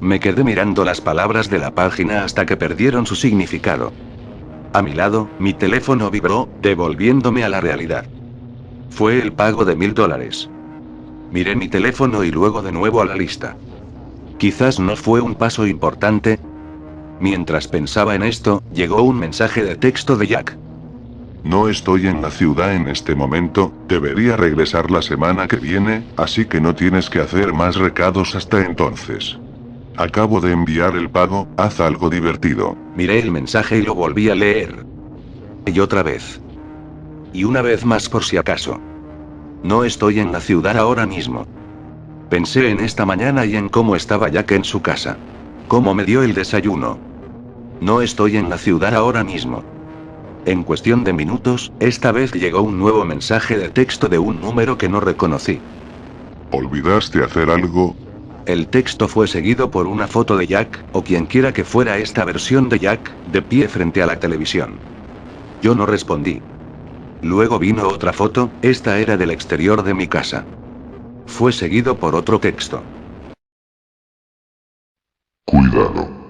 [SPEAKER 1] Me quedé mirando las palabras de la página hasta que perdieron su significado. A mi lado, mi teléfono vibró, devolviéndome a la realidad. Fue el pago de $1000. Miré mi teléfono y luego de nuevo a la lista. Quizás no fue un paso importante. Mientras pensaba en esto, llegó un mensaje de texto de Jack.
[SPEAKER 2] No estoy en la ciudad en este momento, debería regresar la semana que viene, así que no tienes que hacer más recados hasta entonces. Acabo de enviar el pago, haz algo divertido.
[SPEAKER 1] Miré el mensaje y lo volví a leer. Y otra vez. Y una vez más por si acaso. No estoy en la ciudad ahora mismo. Pensé en esta mañana y en cómo estaba Jack en su casa. Cómo me dio el desayuno. No estoy en la ciudad ahora mismo. En cuestión de minutos, esta vez llegó un nuevo mensaje de texto de un número que no reconocí.
[SPEAKER 2] ¿Olvidaste hacer algo?
[SPEAKER 1] El texto fue seguido por una foto de Jack, o quien quiera que fuera esta versión de Jack, de pie frente a la televisión. Yo no respondí. Luego vino otra foto, esta era del exterior de mi casa. Fue seguido por otro texto.
[SPEAKER 2] Cuidado.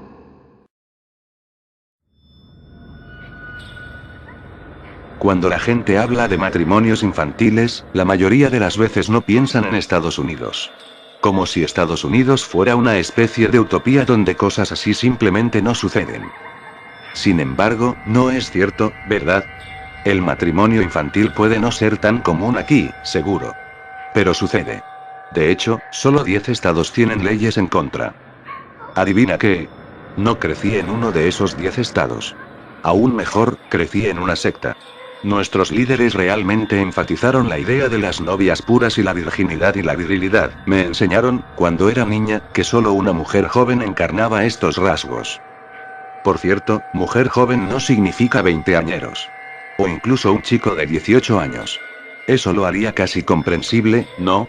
[SPEAKER 1] Cuando la gente habla de matrimonios infantiles, la mayoría de las veces no piensan en Estados Unidos. Como si Estados Unidos fuera una especie de utopía donde cosas así simplemente no suceden. Sin embargo, no es cierto, ¿verdad? El matrimonio infantil puede no ser tan común aquí, seguro. Pero sucede. De hecho, solo 10 estados tienen leyes en contra. ¿Adivina qué? No crecí en uno de esos 10 estados. Aún mejor, crecí en una secta. Nuestros líderes realmente enfatizaron la idea de las novias puras y la virginidad y la virilidad. Me enseñaron, cuando era niña, que solo una mujer joven encarnaba estos rasgos. Por cierto, mujer joven no significa veinteañeros. O incluso un chico de 18 años. Eso lo haría casi comprensible, ¿no?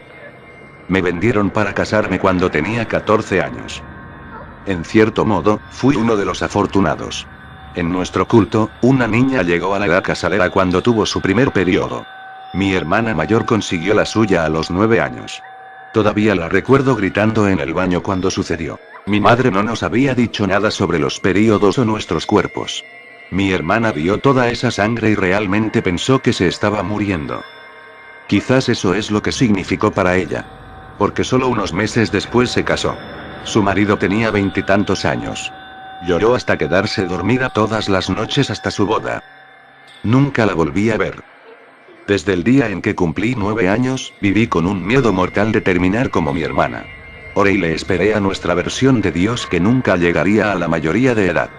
[SPEAKER 1] Me vendieron para casarme cuando tenía 14 años. En cierto modo, fui uno de los afortunados. En nuestro culto, una niña llegó a la edad casadera cuando tuvo su primer periodo. Mi hermana mayor consiguió la suya a los 9 años. Todavía la recuerdo gritando en el baño cuando sucedió. Mi madre no nos había dicho nada sobre los períodos o nuestros cuerpos. Mi hermana vio toda esa sangre y realmente pensó que se estaba muriendo. Quizás eso es lo que significó para ella. Porque solo unos meses después se casó. Su marido tenía 20 y tantos años. Lloró hasta quedarse dormida todas las noches hasta su boda. Nunca la volví a ver. Desde el día en que cumplí 9 años, viví con un miedo mortal de terminar como mi hermana. Oré y le esperé a nuestra versión de Dios que nunca llegaría a la mayoría de edad.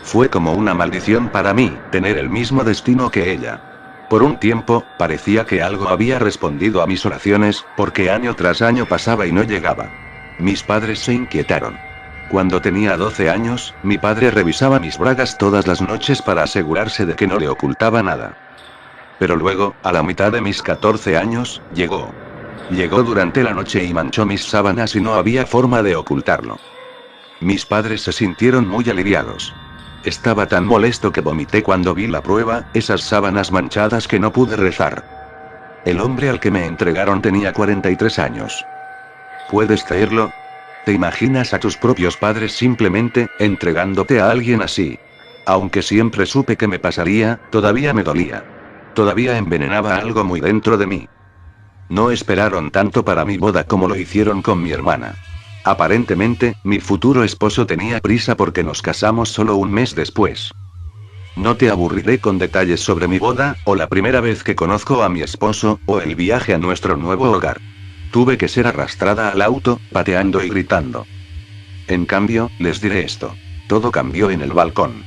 [SPEAKER 1] Fue como una maldición para mí, tener el mismo destino que ella. Por un tiempo, parecía que algo había respondido a mis oraciones, porque año tras año pasaba y no llegaba. Mis padres se inquietaron. Cuando tenía 12 años, mi padre revisaba mis bragas todas las noches para asegurarse de que no le ocultaba nada. Pero luego, a la mitad de mis 14 años, llegó. Llegó durante la noche y manchó mis sábanas y no había forma de ocultarlo. Mis padres se sintieron muy aliviados. Estaba tan molesto que vomité cuando vi la prueba, esas sábanas manchadas que no pude rezar. El hombre al que me entregaron tenía 43 años. ¿Puedes creerlo? ¿Te imaginas a tus propios padres simplemente entregándote a alguien así? Aunque siempre supe que me pasaría, todavía me dolía. Todavía envenenaba algo muy dentro de mí. No esperaron tanto para mi boda como lo hicieron con mi hermana. Aparentemente, mi futuro esposo tenía prisa porque nos casamos solo un mes después. No te aburriré con detalles sobre mi boda, o la primera vez que conozco a mi esposo, o el viaje a nuestro nuevo hogar. Tuve que ser arrastrada al auto, pateando y gritando. En cambio, les diré esto. Todo cambió en el balcón.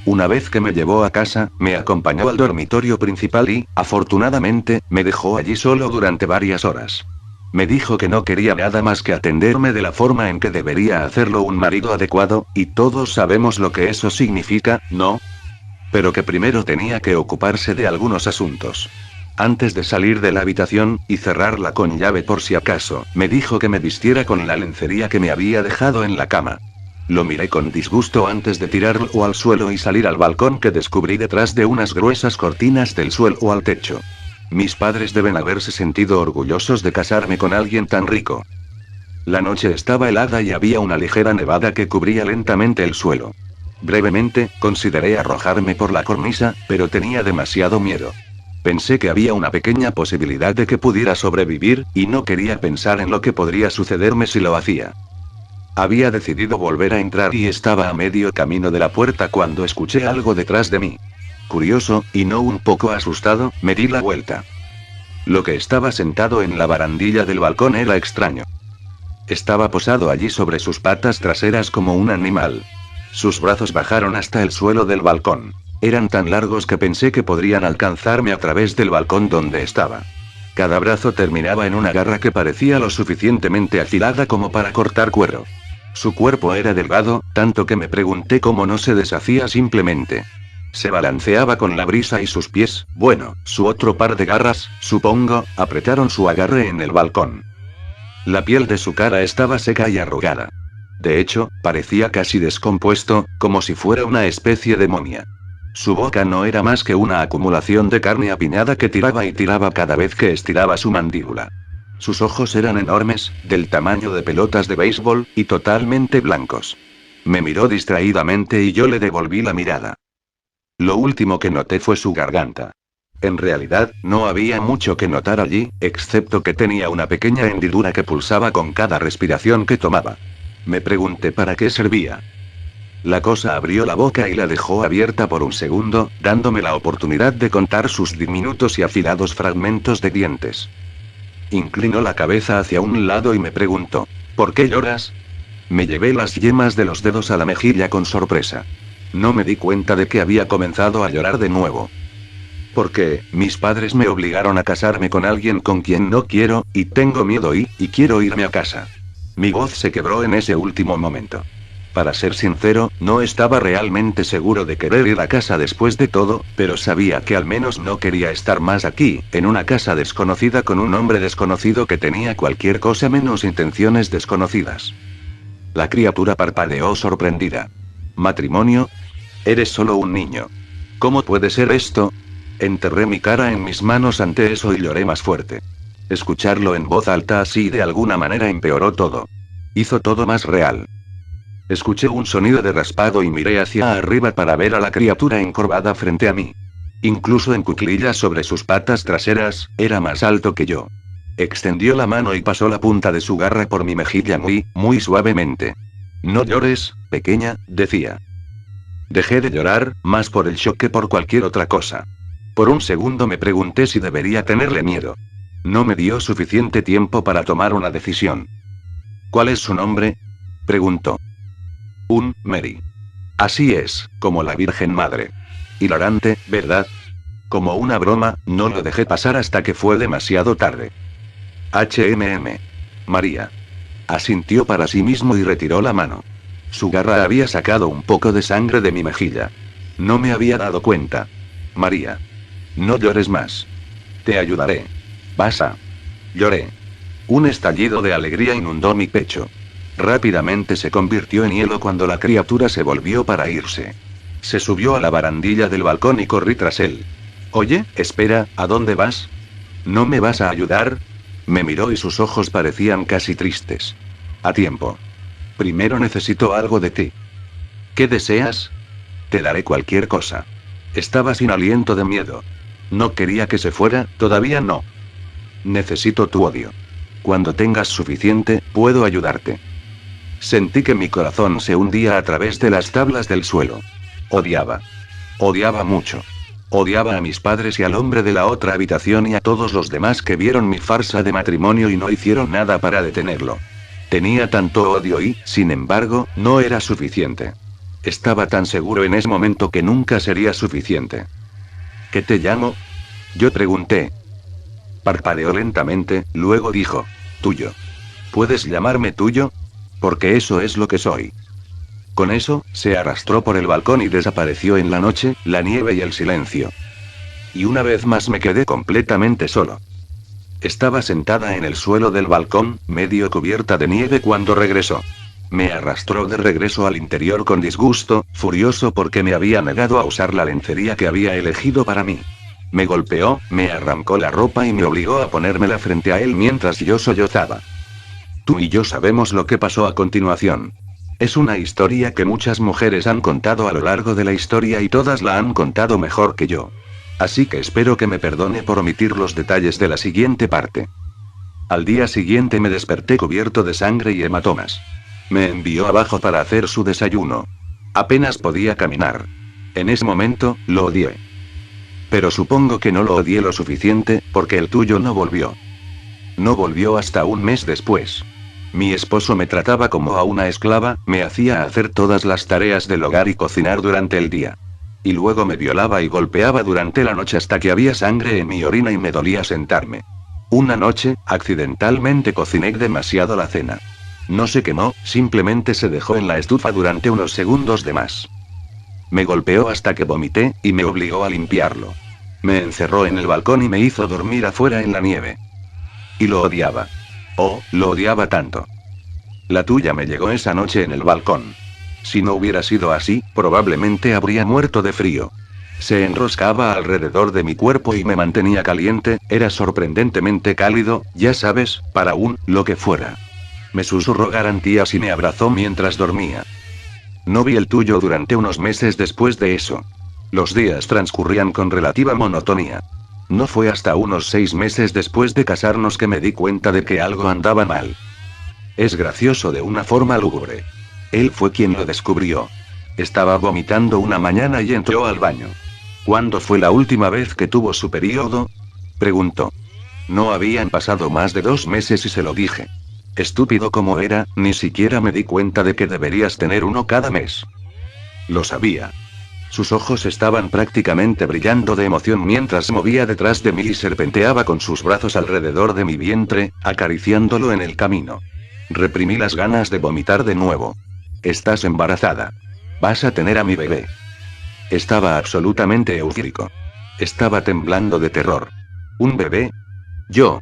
[SPEAKER 1] Una vez que me llevó a casa, me acompañó al dormitorio principal y, afortunadamente, me dejó allí solo durante varias horas. Me dijo que no quería nada más que atenderme de la forma en que debería hacerlo un marido adecuado, y todos sabemos lo que eso significa, ¿no? Pero que primero tenía que ocuparse de algunos asuntos. Antes de salir de la habitación, y cerrarla con llave por si acaso, me dijo que me vistiera con la lencería que me había dejado en la cama. Lo miré con disgusto antes de tirarlo al suelo y salir al balcón que descubrí detrás de unas gruesas cortinas del suelo al techo. Mis padres deben haberse sentido orgullosos de casarme con alguien tan rico. La noche estaba helada y había una ligera nevada que cubría lentamente el suelo. Brevemente, consideré arrojarme por la cornisa, pero tenía demasiado miedo. Pensé que había una pequeña posibilidad de que pudiera sobrevivir, y no quería pensar en lo que podría sucederme si lo hacía. Había decidido volver a entrar y estaba a medio camino de la puerta cuando escuché algo detrás de mí. Curioso, y no un poco asustado, me di la vuelta. Lo que estaba sentado en la barandilla del balcón era extraño. Estaba posado allí sobre sus patas traseras como un animal. Sus brazos bajaron hasta el suelo del balcón. Eran tan largos que pensé que podrían alcanzarme a través del balcón donde estaba. Cada brazo terminaba en una garra que parecía lo suficientemente afilada como para cortar cuero. Su cuerpo era delgado, tanto que me pregunté cómo no se deshacía simplemente. Se balanceaba con la brisa y sus pies, bueno, su otro par de garras, supongo, apretaron su agarre en el balcón. La piel de su cara estaba seca y arrugada. De hecho, parecía casi descompuesto, como si fuera una especie de momia. Su boca no era más que una acumulación de carne apiñada que tiraba y tiraba cada vez que estiraba su mandíbula. Sus ojos eran enormes, del tamaño de pelotas de béisbol, y totalmente blancos. Me miró distraídamente y yo le devolví la mirada. Lo último que noté fue su garganta. En realidad, no había mucho que notar allí, excepto que tenía una pequeña hendidura que pulsaba con cada respiración que tomaba. Me pregunté para qué servía. La cosa abrió la boca y la dejó abierta por un segundo, dándome la oportunidad de contar sus diminutos y afilados fragmentos de dientes. Inclinó la cabeza hacia un lado y me preguntó, ¿por qué lloras? Me llevé las yemas de los dedos a la mejilla con sorpresa. No me di cuenta de que había comenzado a llorar de nuevo. Porque, mis padres me obligaron a casarme con alguien con quien no quiero, y tengo miedo y quiero irme a casa. Mi voz se quebró en ese último momento. Para ser sincero, no estaba realmente seguro de querer ir a casa después de todo, pero sabía que al menos no quería estar más aquí, en una casa desconocida con un hombre desconocido que tenía cualquier cosa menos intenciones desconocidas. La criatura parpadeó sorprendida. ¿Matrimonio? Eres solo un niño. ¿Cómo puede ser esto? Enterré mi cara en mis manos ante eso y lloré más fuerte. Escucharlo en voz alta así de alguna manera empeoró todo. Hizo todo más real. Escuché un sonido de raspado y miré hacia arriba para ver a la criatura encorvada frente a mí. Incluso en cuclillas sobre sus patas traseras, era más alto que yo. Extendió la mano y pasó la punta de su garra por mi mejilla muy suavemente. No llores, pequeña, decía. Dejé de llorar, más por el shock que por cualquier otra cosa. Por un segundo me pregunté si debería tenerle miedo. No me dio suficiente tiempo para tomar una decisión. ¿Cuál es su nombre?, preguntó. Mary. Así es, como la Virgen Madre. Hilarante, ¿verdad? Como una broma, no lo dejé pasar hasta que fue demasiado tarde. María. Asintió para sí mismo y retiró la mano. Su garra había sacado un poco de sangre de mi mejilla. No me había dado cuenta. María. No llores más. Te ayudaré. Vas a. Lloré. Un estallido de alegría inundó mi pecho. Rápidamente se convirtió en hielo cuando la criatura se volvió para irse. Se subió a la barandilla del balcón y corrí tras él. Oye, espera, ¿a dónde vas? ¿No me vas a ayudar? Me miró y sus ojos parecían casi tristes. A tiempo. Primero necesito algo de ti. ¿Qué deseas? Te daré cualquier cosa. Estaba sin aliento de miedo. No quería que se fuera, todavía no. Necesito tu odio. Cuando tengas suficiente, puedo ayudarte. Sentí que mi corazón se hundía a través de las tablas del suelo. Odiaba. Odiaba mucho. Odiaba a mis padres y al hombre de la otra habitación y a todos los demás que vieron mi farsa de matrimonio y no hicieron nada para detenerlo. Tenía tanto odio y, sin embargo, no era suficiente. Estaba tan seguro en ese momento que nunca sería suficiente. ¿Qué te llamo? Yo pregunté. Parpadeó lentamente, luego dijo, tuyo. ¿Puedes llamarme tuyo? Porque eso es lo que soy. Con eso, se arrastró por el balcón y desapareció en la noche, la nieve y el silencio. Y una vez más me quedé completamente solo. Estaba sentada en el suelo del balcón, medio cubierta de nieve cuando regresó. Me arrastró de regreso al interior con disgusto, furioso porque me había negado a usar la lencería que había elegido para mí. Me golpeó, me arrancó la ropa y me obligó a ponérmela frente a él mientras yo sollozaba. Tú y yo sabemos lo que pasó a continuación. Es una historia que muchas mujeres han contado a lo largo de la historia y todas la han contado mejor que yo. Así que espero que me perdone por omitir los detalles de la siguiente parte. Al día siguiente me desperté cubierto de sangre y hematomas. Me envió abajo para hacer su desayuno. Apenas podía caminar. En ese momento, lo odié. Pero supongo que no lo odié lo suficiente, porque el tuyo no volvió. No volvió hasta un mes después. Mi esposo me trataba como a una esclava, me hacía hacer todas las tareas del hogar y cocinar durante el día. Y luego me violaba y golpeaba durante la noche hasta que había sangre en mi orina y me dolía sentarme. Una noche, accidentalmente cociné demasiado la cena. No se quemó, simplemente se dejó en la estufa durante unos segundos de más. Me golpeó hasta que vomité, y me obligó a limpiarlo. Me encerró en el balcón y me hizo dormir afuera en la nieve. Y lo odiaba. Oh, lo odiaba tanto. La tuya me llegó esa noche en el balcón. Si no hubiera sido así, probablemente habría muerto de frío. Se enroscaba alrededor de mi cuerpo y me mantenía caliente, era sorprendentemente cálido, ya sabes, para lo que fuera. Me susurró garantías y me abrazó mientras dormía. No vi el tuyo durante unos meses después de eso. Los días transcurrían con relativa monotonía. No fue hasta unos 6 meses después de casarnos que me di cuenta de que algo andaba mal. Es gracioso de una forma lúgubre. Él fue quien lo descubrió. Estaba vomitando una mañana y entró al baño. ¿Cuándo fue la última vez que tuvo su periodo?, preguntó. No habían pasado más de 2 meses y se lo dije. Estúpido como era, ni siquiera me di cuenta de que deberías tener uno cada mes. Lo sabía. Sus ojos estaban prácticamente brillando de emoción mientras se movía detrás de mí y serpenteaba con sus brazos alrededor de mi vientre, acariciándolo en el camino. Reprimí las ganas de vomitar de nuevo. Estás embarazada. Vas a tener a mi bebé. Estaba absolutamente eufórico. Estaba temblando de terror. ¿Un bebé? Yo.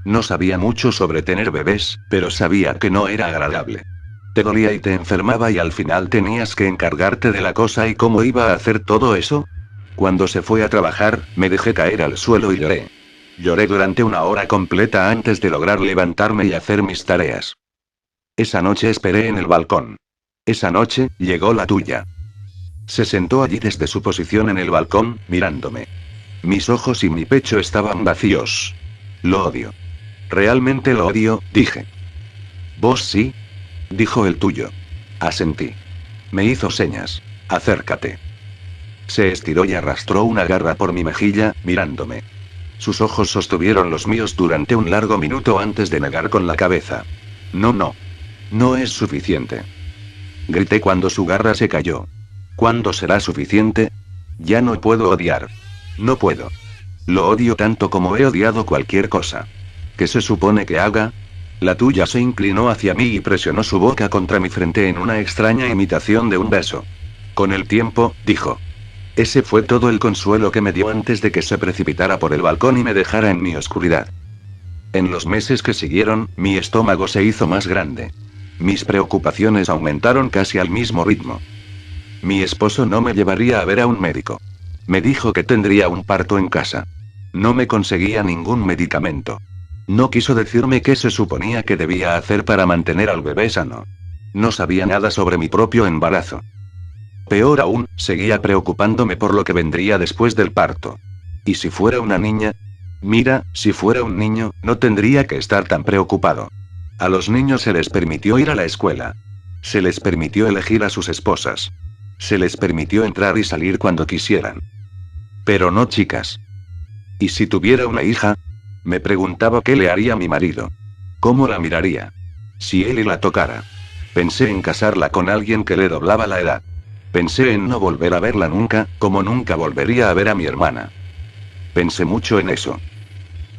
[SPEAKER 1] No sabía mucho sobre tener bebés, pero sabía que no era agradable. Te dolía y te enfermaba y al final tenías que encargarte de la cosa y cómo iba a hacer todo eso. Cuando se fue a trabajar, me dejé caer al suelo y lloré. Lloré durante una hora completa antes de lograr levantarme y hacer mis tareas. Esa noche esperé en el balcón. Esa noche, llegó la tuya. Se sentó allí desde su posición en el balcón, mirándome. Mis ojos y mi pecho estaban vacíos. Lo odio. Realmente lo odio, dije. ¿Vos sí? Dijo el tuyo. Asentí. Me hizo señas. Acércate. Se estiró y arrastró una garra por mi mejilla, mirándome. Sus ojos sostuvieron los míos durante un largo minuto antes de negar con la cabeza. No. No es suficiente. Grité cuando su garra se cayó. ¿Cuándo será suficiente? Ya no puedo odiar. No puedo. Lo odio tanto como he odiado cualquier cosa. ¿Qué se supone que haga? La tuya se inclinó hacia mí y presionó su boca contra mi frente en una extraña imitación de un beso. Con el tiempo, dijo. Ese fue todo el consuelo que me dio antes de que se precipitara por el balcón y me dejara en mi oscuridad. En los meses que siguieron, mi estómago se hizo más grande. Mis preocupaciones aumentaron casi al mismo ritmo. Mi esposo no me llevaría a ver a un médico. Me dijo que tendría un parto en casa. No me conseguía ningún medicamento. No quiso decirme qué se suponía que debía hacer para mantener al bebé sano. No sabía nada sobre mi propio embarazo. Peor aún, seguía preocupándome por lo que vendría después del parto. ¿Y si fuera una niña? Mira, si fuera un niño, no tendría que estar tan preocupado. A los niños se les permitió ir a la escuela. Se les permitió elegir a sus esposas. Se les permitió entrar y salir cuando quisieran. Pero no chicas. ¿Y si tuviera una hija? Me preguntaba qué le haría a mi marido. ¿Cómo la miraría? Si él la tocara. Pensé en casarla con alguien que le doblaba la edad. Pensé en no volver a verla nunca, como nunca volvería a ver a mi hermana. Pensé mucho en eso.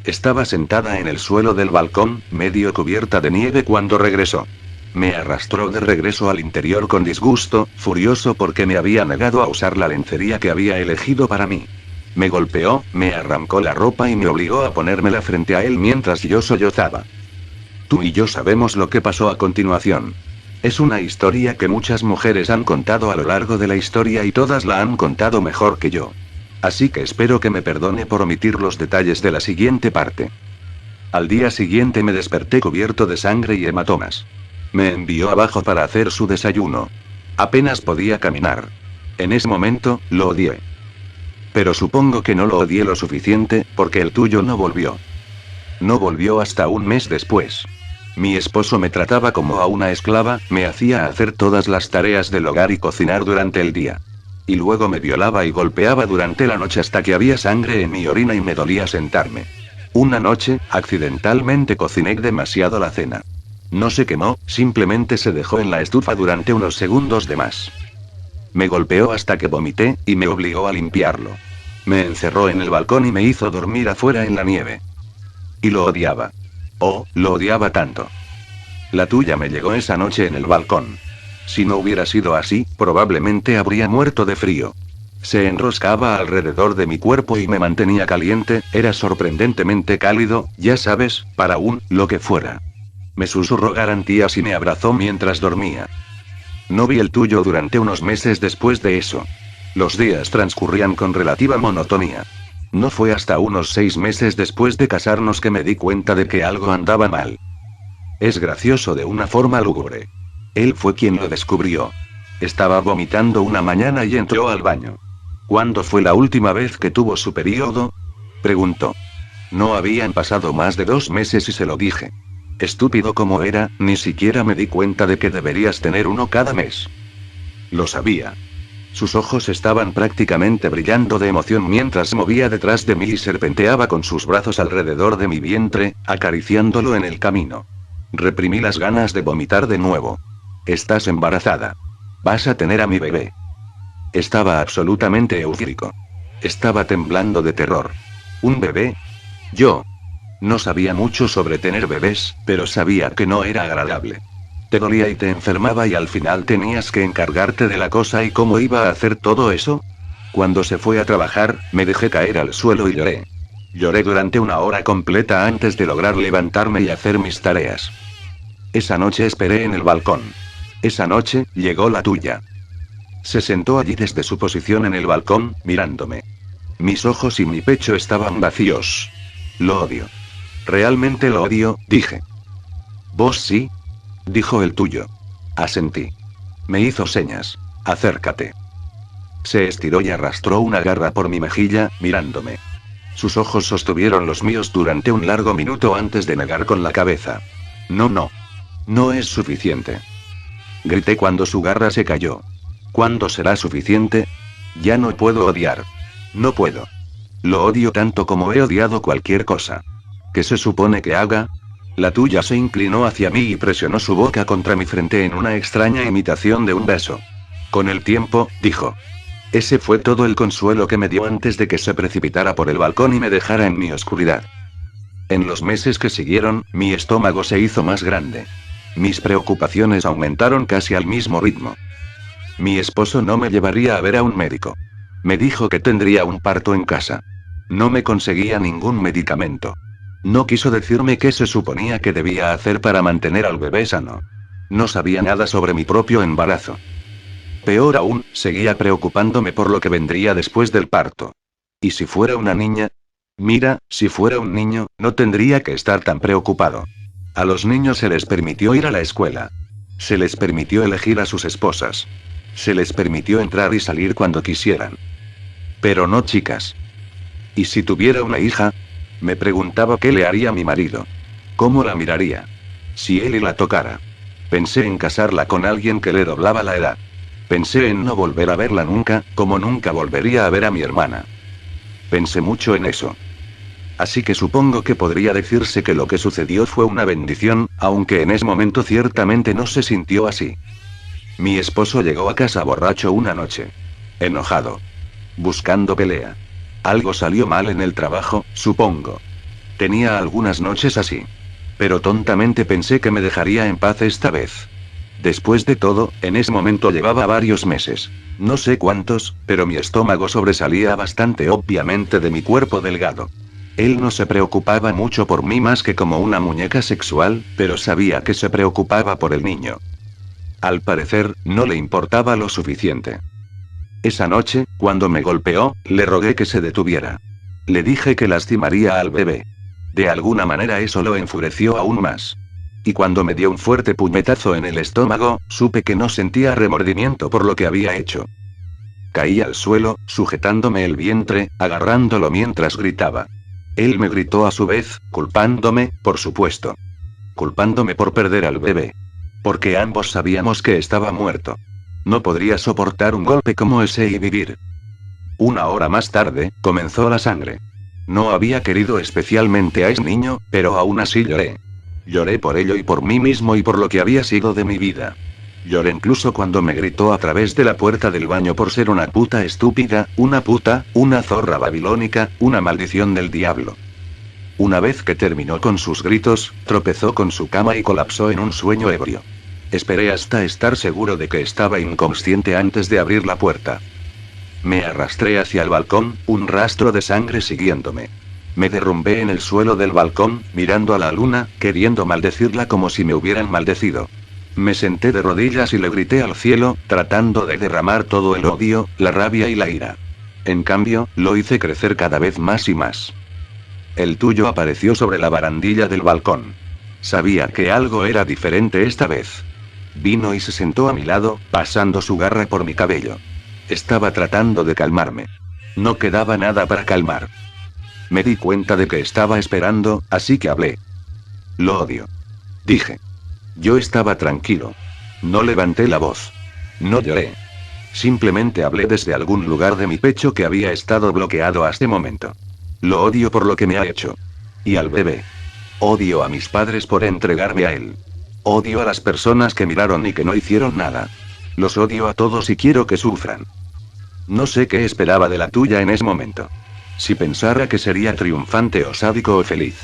[SPEAKER 1] Estaba sentada en el suelo del balcón, medio cubierta de nieve cuando regresó. Me arrastró de regreso al interior con disgusto, furioso porque me había negado a usar la lencería que había elegido para mí. Me golpeó, me arrancó la ropa y me obligó a ponérmela frente a él mientras yo sollozaba. Tú y yo sabemos lo que pasó a continuación. Es una historia que muchas mujeres han contado a lo largo de la historia y todas la han contado mejor que yo. Así que espero que me perdone por omitir los detalles de la siguiente parte. Al día siguiente me desperté cubierto de sangre y hematomas. Me envió abajo para hacer su desayuno. Apenas podía caminar. En ese momento, lo odié. Pero supongo que no lo odié lo suficiente, porque el tuyo no volvió. No volvió hasta un mes después. Mi esposo me trataba como a una esclava, me hacía hacer todas las tareas del hogar y cocinar durante el día. Y luego me violaba y golpeaba durante la noche hasta que había sangre en mi orina y me dolía sentarme. Una noche, accidentalmente cociné demasiado la cena. No se quemó, simplemente se dejó en la estufa durante unos segundos de más. Me golpeó hasta que vomité, y me obligó a limpiarlo. Me encerró en el balcón y me hizo dormir afuera en la nieve. Y lo odiaba. Oh, lo odiaba tanto. La tuya me llegó esa noche en el balcón. Si no hubiera sido así, probablemente habría muerto de frío. Se enroscaba alrededor de mi cuerpo y me mantenía caliente, era sorprendentemente cálido, ya sabes, para lo que fuera. Me susurró garantías y me abrazó mientras dormía. No vi el tuyo durante unos meses después de eso. Los días transcurrían con relativa monotonía. No fue hasta unos 6 meses después de casarnos que me di cuenta de que algo andaba mal. Es gracioso de una forma lúgubre. Él fue quien lo descubrió. Estaba vomitando una mañana y entró al baño. ¿Cuándo fue la última vez que tuvo su periodo?, preguntó. No habían pasado más de 2 meses y se lo dije. Estúpido como era, ni siquiera me di cuenta de que deberías tener uno cada mes. Lo sabía. Sus ojos estaban prácticamente brillando de emoción mientras movía detrás de mí y serpenteaba con sus brazos alrededor de mi vientre, acariciándolo en el camino. Reprimí las ganas de vomitar de nuevo. Estás embarazada. Vas a tener a mi bebé. Estaba absolutamente eufórico. Estaba temblando de terror. ¿Un bebé? Yo. No sabía mucho sobre tener bebés, pero sabía que no era agradable. Te dolía y te enfermaba y al final tenías que encargarte de la cosa y cómo iba a hacer todo eso. Cuando se fue a trabajar, me dejé caer al suelo y lloré. Lloré durante una hora completa antes de lograr levantarme y hacer mis tareas. Esa noche esperé en el balcón. Esa noche, llegó la tuya. Se sentó allí desde su posición en el balcón, mirándome. Mis ojos y mi pecho estaban vacíos. Lo odio. Realmente lo odio, dije. ¿Vos sí? Dijo el tuyo. Asentí. Me hizo señas. Acércate. Se estiró y arrastró una garra por mi mejilla, mirándome. Sus ojos sostuvieron los míos durante un largo minuto antes de negar con la cabeza. No, no. No es suficiente. Grité cuando su garra se cayó. ¿Cuándo será suficiente? Ya no puedo odiar. No puedo. Lo odio tanto como he odiado cualquier cosa. ¿Qué se supone que haga? La tuya se inclinó hacia mí y presionó su boca contra mi frente en una extraña imitación de un beso. Con el tiempo, dijo. Ese fue todo el consuelo que me dio antes de que se precipitara por el balcón y me dejara en mi oscuridad. En los meses que siguieron, mi estómago se hizo más grande. Mis preocupaciones aumentaron casi al mismo ritmo. Mi esposo no me llevaría a ver a un médico. Me dijo que tendría un parto en casa. No me conseguía ningún medicamento. No quiso decirme qué se suponía que debía hacer para mantener al bebé sano. No sabía nada sobre mi propio embarazo. Peor aún, seguía preocupándome por lo que vendría después del parto. ¿Y si fuera una niña? Mira, si fuera un niño, no tendría que estar tan preocupado. A los niños se les permitió ir a la escuela. Se les permitió elegir a sus esposas. Se les permitió entrar y salir cuando quisieran. Pero no chicas. ¿Y si tuviera una hija? Me preguntaba qué le haría a mi marido. ¿Cómo la miraría? Si él y la tocara. Pensé en casarla con alguien que le doblaba la edad. Pensé en no volver a verla nunca, como nunca volvería a ver a mi hermana. Pensé mucho en eso. Así que supongo que podría decirse que lo que sucedió fue una bendición, aunque en ese momento ciertamente no se sintió así. Mi esposo llegó a casa borracho una noche. Enojado. Buscando pelea. Algo salió mal en el trabajo, supongo. Tenía algunas noches así. Pero tontamente pensé que me dejaría en paz esta vez. Después de todo, en ese momento llevaba varios meses. No sé cuántos, pero mi estómago sobresalía bastante obviamente de mi cuerpo delgado. Él no se preocupaba mucho por mí más que como una muñeca sexual, pero sabía que se preocupaba por el niño. Al parecer, no le importaba lo suficiente. Esa noche, cuando me golpeó, le rogué que se detuviera. Le dije que lastimaría al bebé. De alguna manera eso lo enfureció aún más. Y cuando me dio un fuerte puñetazo en el estómago, supe que no sentía remordimiento por lo que había hecho. Caí al suelo, sujetándome el vientre, agarrándolo mientras gritaba. Él me gritó a su vez, culpándome, por supuesto. Culpándome por perder al bebé. Porque ambos sabíamos que estaba muerto. No podría soportar un golpe como ese y vivir. Una hora más tarde, comenzó la sangre. No había querido especialmente a ese niño, pero aún así lloré. Lloré por ello y por mí mismo y por lo que había sido de mi vida. Lloré incluso cuando me gritó a través de la puerta del baño por ser una puta estúpida, una puta, una zorra babilónica, una maldición del diablo. Una vez que terminó con sus gritos, tropezó con su cama y colapsó en un sueño ebrio. Esperé hasta estar seguro de que estaba inconsciente antes de abrir la puerta. Me arrastré hacia el balcón, un rastro de sangre siguiéndome. Me derrumbé en el suelo del balcón, mirando a la luna, queriendo maldecirla como si me hubieran maldecido. Me senté de rodillas y le grité al cielo, tratando de derramar todo el odio, la rabia y la ira. En cambio, lo hice crecer cada vez más y más. El tuyo apareció sobre la barandilla del balcón. Sabía que algo era diferente esta vez. Vino y se sentó a mi lado, pasando su garra por mi cabello. Estaba tratando de calmarme. No quedaba nada para calmar. Me di cuenta de que estaba esperando, así que hablé. Lo odio. Dije. Yo estaba tranquilo. No levanté la voz. No lloré. Simplemente hablé desde algún lugar de mi pecho que había estado bloqueado hasta este momento. Lo odio por lo que me ha hecho. Y al bebé. Odio a mis padres por entregarme a él. Odio a las personas que miraron y que no hicieron nada. Los odio a todos y quiero que sufran. No sé qué esperaba de la tuya en ese momento. Si pensara que sería triunfante o sádico o feliz.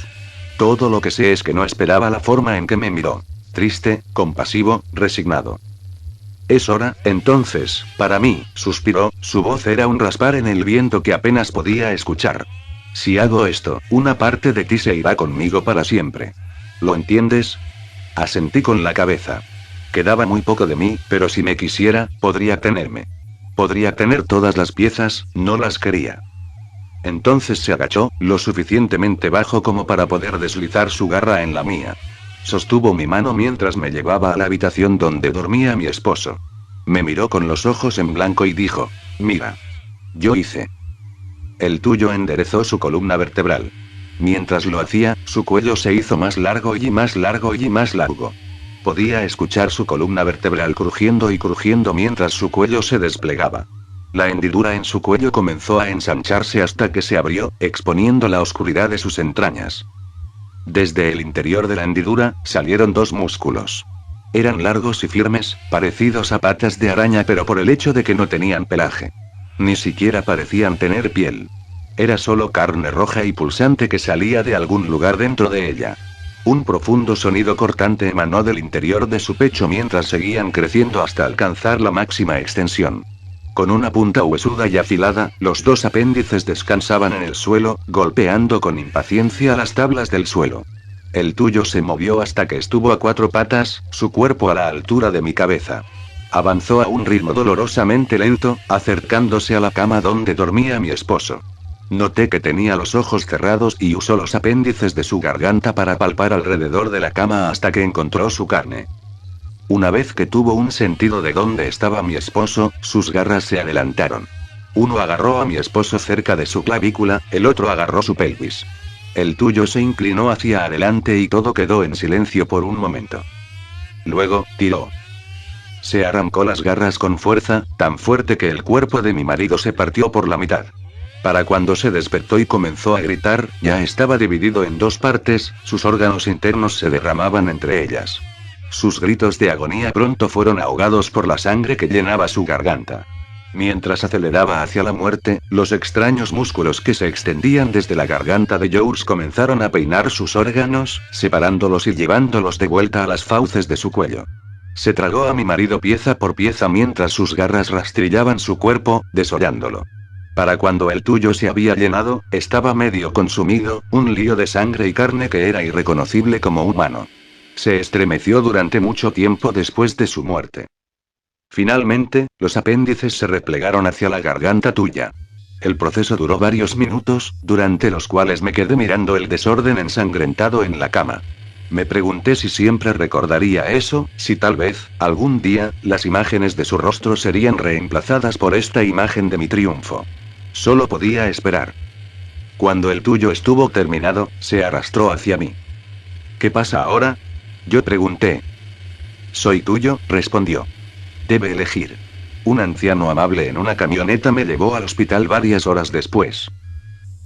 [SPEAKER 1] Todo lo que sé es que no esperaba la forma en que me miró. Triste, compasivo, resignado. Es hora, entonces, para mí, suspiró, su voz era un raspar en el viento que apenas podía escuchar. Si hago esto, una parte de ti se irá conmigo para siempre. ¿Lo entiendes? Asentí con la cabeza. Quedaba muy poco de mí, pero si me quisiera, podría tenerme. Podría tener todas las piezas, no las quería. Entonces se agachó, lo suficientemente bajo como para poder deslizar su garra en la mía. Sostuvo mi mano mientras me llevaba a la habitación donde dormía mi esposo. Me miró con los ojos en blanco y dijo: mira. Yo hice. El tuyo enderezó su columna vertebral. Mientras lo hacía, su cuello se hizo más largo y más largo y más largo. Podía escuchar su columna vertebral crujiendo y crujiendo mientras su cuello se desplegaba. La hendidura en su cuello comenzó a ensancharse hasta que se abrió, exponiendo la oscuridad de sus entrañas. Desde el interior de la hendidura, salieron dos músculos. Eran largos y firmes, parecidos a patas de araña, pero por el hecho de que no tenían pelaje. Ni siquiera parecían tener piel. Era solo carne roja y pulsante que salía de algún lugar dentro de ella. Un profundo sonido cortante emanó del interior de su pecho mientras seguían creciendo hasta alcanzar la máxima extensión. Con una punta huesuda y afilada, los dos apéndices descansaban en el suelo, golpeando con impaciencia las tablas del suelo. El tuyo se movió hasta que estuvo a cuatro patas, su cuerpo a la altura de mi cabeza. Avanzó a un ritmo dolorosamente lento, acercándose a la cama donde dormía mi esposo. Noté que tenía los ojos cerrados y usó los apéndices de su garganta para palpar alrededor de la cama hasta que encontró su carne. Una vez que tuvo un sentido de dónde estaba mi esposo, sus garras se adelantaron. Uno agarró a mi esposo cerca de su clavícula, el otro agarró su pelvis. El tuyo se inclinó hacia adelante y todo quedó en silencio por un momento. Luego, tiró. Se arrancó las garras con fuerza, tan fuerte que el cuerpo de mi marido se partió por la mitad. Para cuando se despertó y comenzó a gritar, ya estaba dividido en dos partes, sus órganos internos se derramaban entre ellas. Sus gritos de agonía pronto fueron ahogados por la sangre que llenaba su garganta. Mientras aceleraba hacia la muerte, los extraños músculos que se extendían desde la garganta de Jules comenzaron a peinar sus órganos, separándolos y llevándolos de vuelta a las fauces de su cuello. Se tragó a mi marido pieza por pieza mientras sus garras rastrillaban su cuerpo, desollándolo. Para cuando el tuyo se había llenado, estaba medio consumido, un lío de sangre y carne que era irreconocible como humano. Se estremeció durante mucho tiempo después de su muerte. Finalmente, los apéndices se replegaron hacia la garganta tuya. El proceso duró varios minutos, durante los cuales me quedé mirando el desorden ensangrentado en la cama. Me pregunté si siempre recordaría eso, si tal vez, algún día, las imágenes de su rostro serían reemplazadas por esta imagen de mi triunfo. Solo podía esperar. Cuando el tuyo estuvo terminado, se arrastró hacia mí. ¿Qué pasa ahora? Yo pregunté. Soy tuyo, respondió. Debe elegir. Un anciano amable en una camioneta me llevó al hospital varias horas después.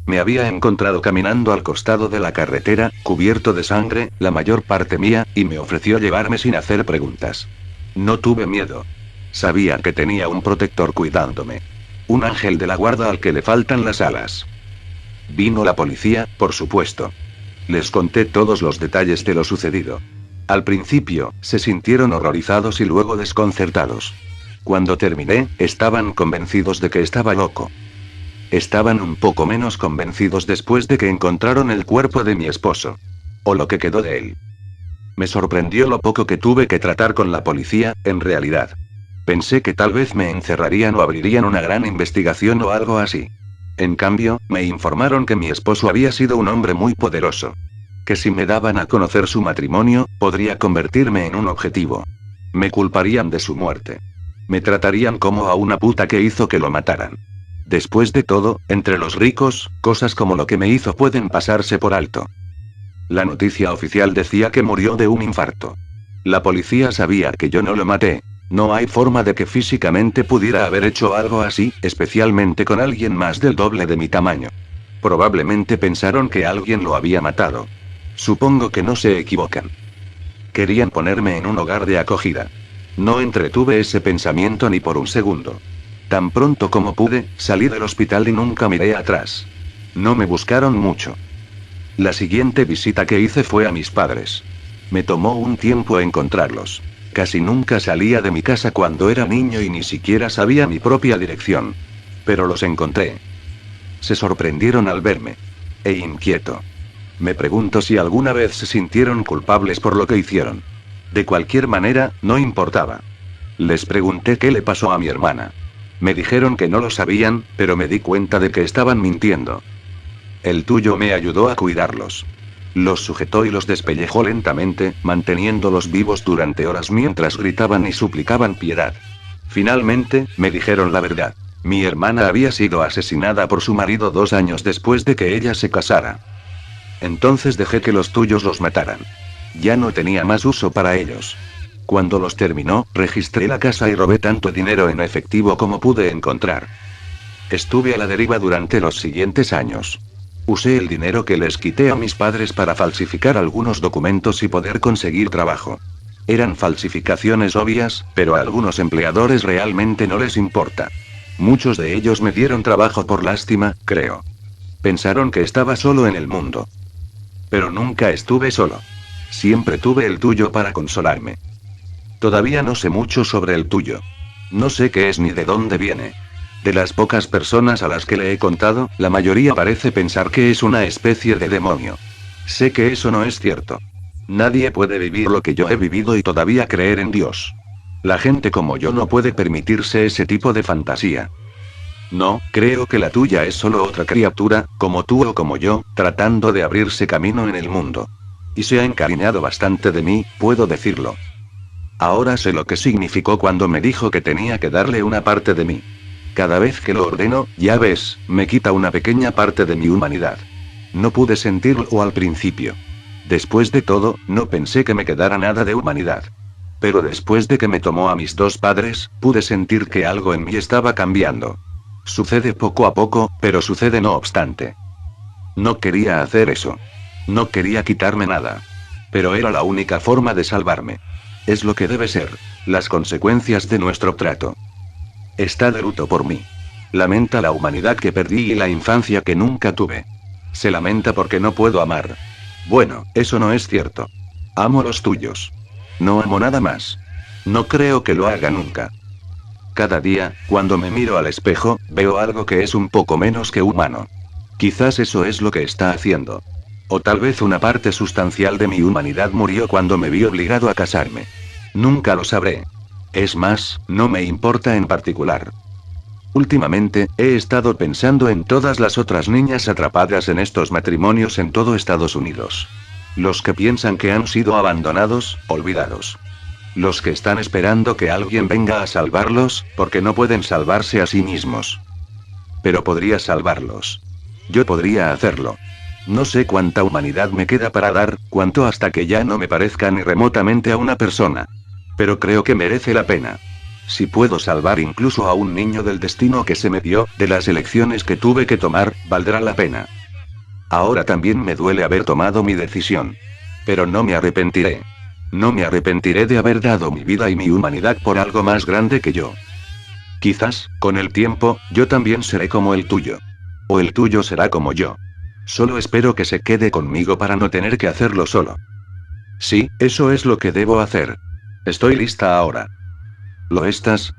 [SPEAKER 1] Me había encontrado caminando al costado de la carretera, cubierto de sangre, la mayor parte mía, y me ofreció llevarme sin hacer preguntas. No tuve miedo. Sabía que tenía un protector cuidándome. Un ángel de la guarda al que le faltan las alas. Vino la policía, por supuesto. Les conté todos los detalles de lo sucedido. Al principio, se sintieron horrorizados y luego desconcertados. Cuando terminé, estaban convencidos de que estaba loco. Estaban un poco menos convencidos después de que encontraron el cuerpo de mi esposo. O lo que quedó de él. Me sorprendió lo poco que tuve que tratar con la policía, en realidad. Pensé que tal vez me encerrarían o abrirían una gran investigación o algo así. En cambio, me informaron que mi esposo había sido un hombre muy poderoso. Que si me daban a conocer su matrimonio, podría convertirme en un objetivo. Me culparían de su muerte. Me tratarían como a una puta que hizo que lo mataran. Después de todo, entre los ricos, cosas como lo que me hizo pueden pasarse por alto. La noticia oficial decía que murió de un infarto. La policía sabía que yo no lo maté. No hay forma de que físicamente pudiera haber hecho algo así, especialmente con alguien más del doble de mi tamaño. Probablemente pensaron que alguien lo había matado. Supongo que no se equivocan. Querían ponerme en un hogar de acogida. No entretuve ese pensamiento ni por un segundo. Tan pronto como pude, salí del hospital y nunca miré atrás. No me buscaron mucho. La siguiente visita que hice fue a mis padres. Me tomó un tiempo encontrarlos. Casi nunca salía de mi casa cuando era niño y ni siquiera sabía mi propia dirección. Pero los encontré. Se sorprendieron al verme. Inquieto. Me pregunto si alguna vez se sintieron culpables por lo que hicieron. De cualquier manera, no importaba. Les pregunté qué le pasó a mi hermana. Me dijeron que no lo sabían, pero me di cuenta de que estaban mintiendo. El tuyo me ayudó a cuidarlos. Los sujetó y los despellejó lentamente, manteniéndolos vivos durante horas mientras gritaban y suplicaban piedad. Finalmente, me dijeron la verdad. Mi hermana había sido asesinada por su marido 2 años después de que ella se casara. Entonces dejé que los tuyos los mataran. Ya no tenía más uso para ellos. Cuando los terminó, registré la casa y robé tanto dinero en efectivo como pude encontrar. Estuve a la deriva durante los siguientes años. Usé el dinero que les quité a mis padres para falsificar algunos documentos y poder conseguir trabajo. Eran falsificaciones obvias, pero a algunos empleadores realmente no les importa. Muchos de ellos me dieron trabajo por lástima, creo. Pensaron que estaba solo en el mundo. Pero nunca estuve solo. Siempre tuve el tuyo para consolarme. Todavía no sé mucho sobre el tuyo. No sé qué es ni de dónde viene. De las pocas personas a las que le he contado, la mayoría parece pensar que es una especie de demonio. Sé que eso no es cierto. Nadie puede vivir lo que yo he vivido y todavía creer en Dios. La gente como yo no puede permitirse ese tipo de fantasía. No, creo que la tuya es solo otra criatura, como tú o como yo, tratando de abrirse camino en el mundo. Y se ha encariñado bastante de mí, puedo decirlo. Ahora sé lo que significó cuando me dijo que tenía que darle una parte de mí. Cada vez que lo ordeno, ya ves, me quita una pequeña parte de mi humanidad. No pude sentirlo al principio. Después de todo, no pensé que me quedara nada de humanidad. Pero después de que me tomó a mis 2 padres, pude sentir que algo en mí estaba cambiando. Sucede poco a poco, pero sucede no obstante. No quería hacer eso. No quería quitarme nada. Pero era la única forma de salvarme. Es lo que debe ser. Las consecuencias de nuestro trato. Está de luto por mí. Lamenta la humanidad que perdí y la infancia que nunca tuve. Se lamenta porque no puedo amar. Bueno, eso no es cierto. Amo los tuyos. No amo nada más. No creo que lo haga nunca. Cada día, cuando me miro al espejo, veo algo que es un poco menos que humano. Quizás eso es lo que está haciendo. O tal vez una parte sustancial de mi humanidad murió cuando me vi obligado a casarme. Nunca lo sabré. Es más, no me importa en particular. Últimamente, he estado pensando en todas las otras niñas atrapadas en estos matrimonios en todo Estados Unidos. Los que piensan que han sido abandonados, olvidados. Los que están esperando que alguien venga a salvarlos, porque no pueden salvarse a sí mismos. Pero podría salvarlos. Yo podría hacerlo. No sé cuánta humanidad me queda para dar, cuánto hasta que ya no me parezca ni remotamente a una persona. Pero creo que merece la pena. Si puedo salvar incluso a un niño del destino que se me dio, de las elecciones que tuve que tomar, valdrá la pena. Ahora también me duele haber tomado mi decisión. Pero no me arrepentiré. No me arrepentiré de haber dado mi vida y mi humanidad por algo más grande que yo. Quizás, con el tiempo, yo también seré como el tuyo. O el tuyo será como yo. Solo espero que se quede conmigo para no tener que hacerlo solo. Sí, eso es lo que debo hacer. Estoy lista ahora. ¿Lo estás?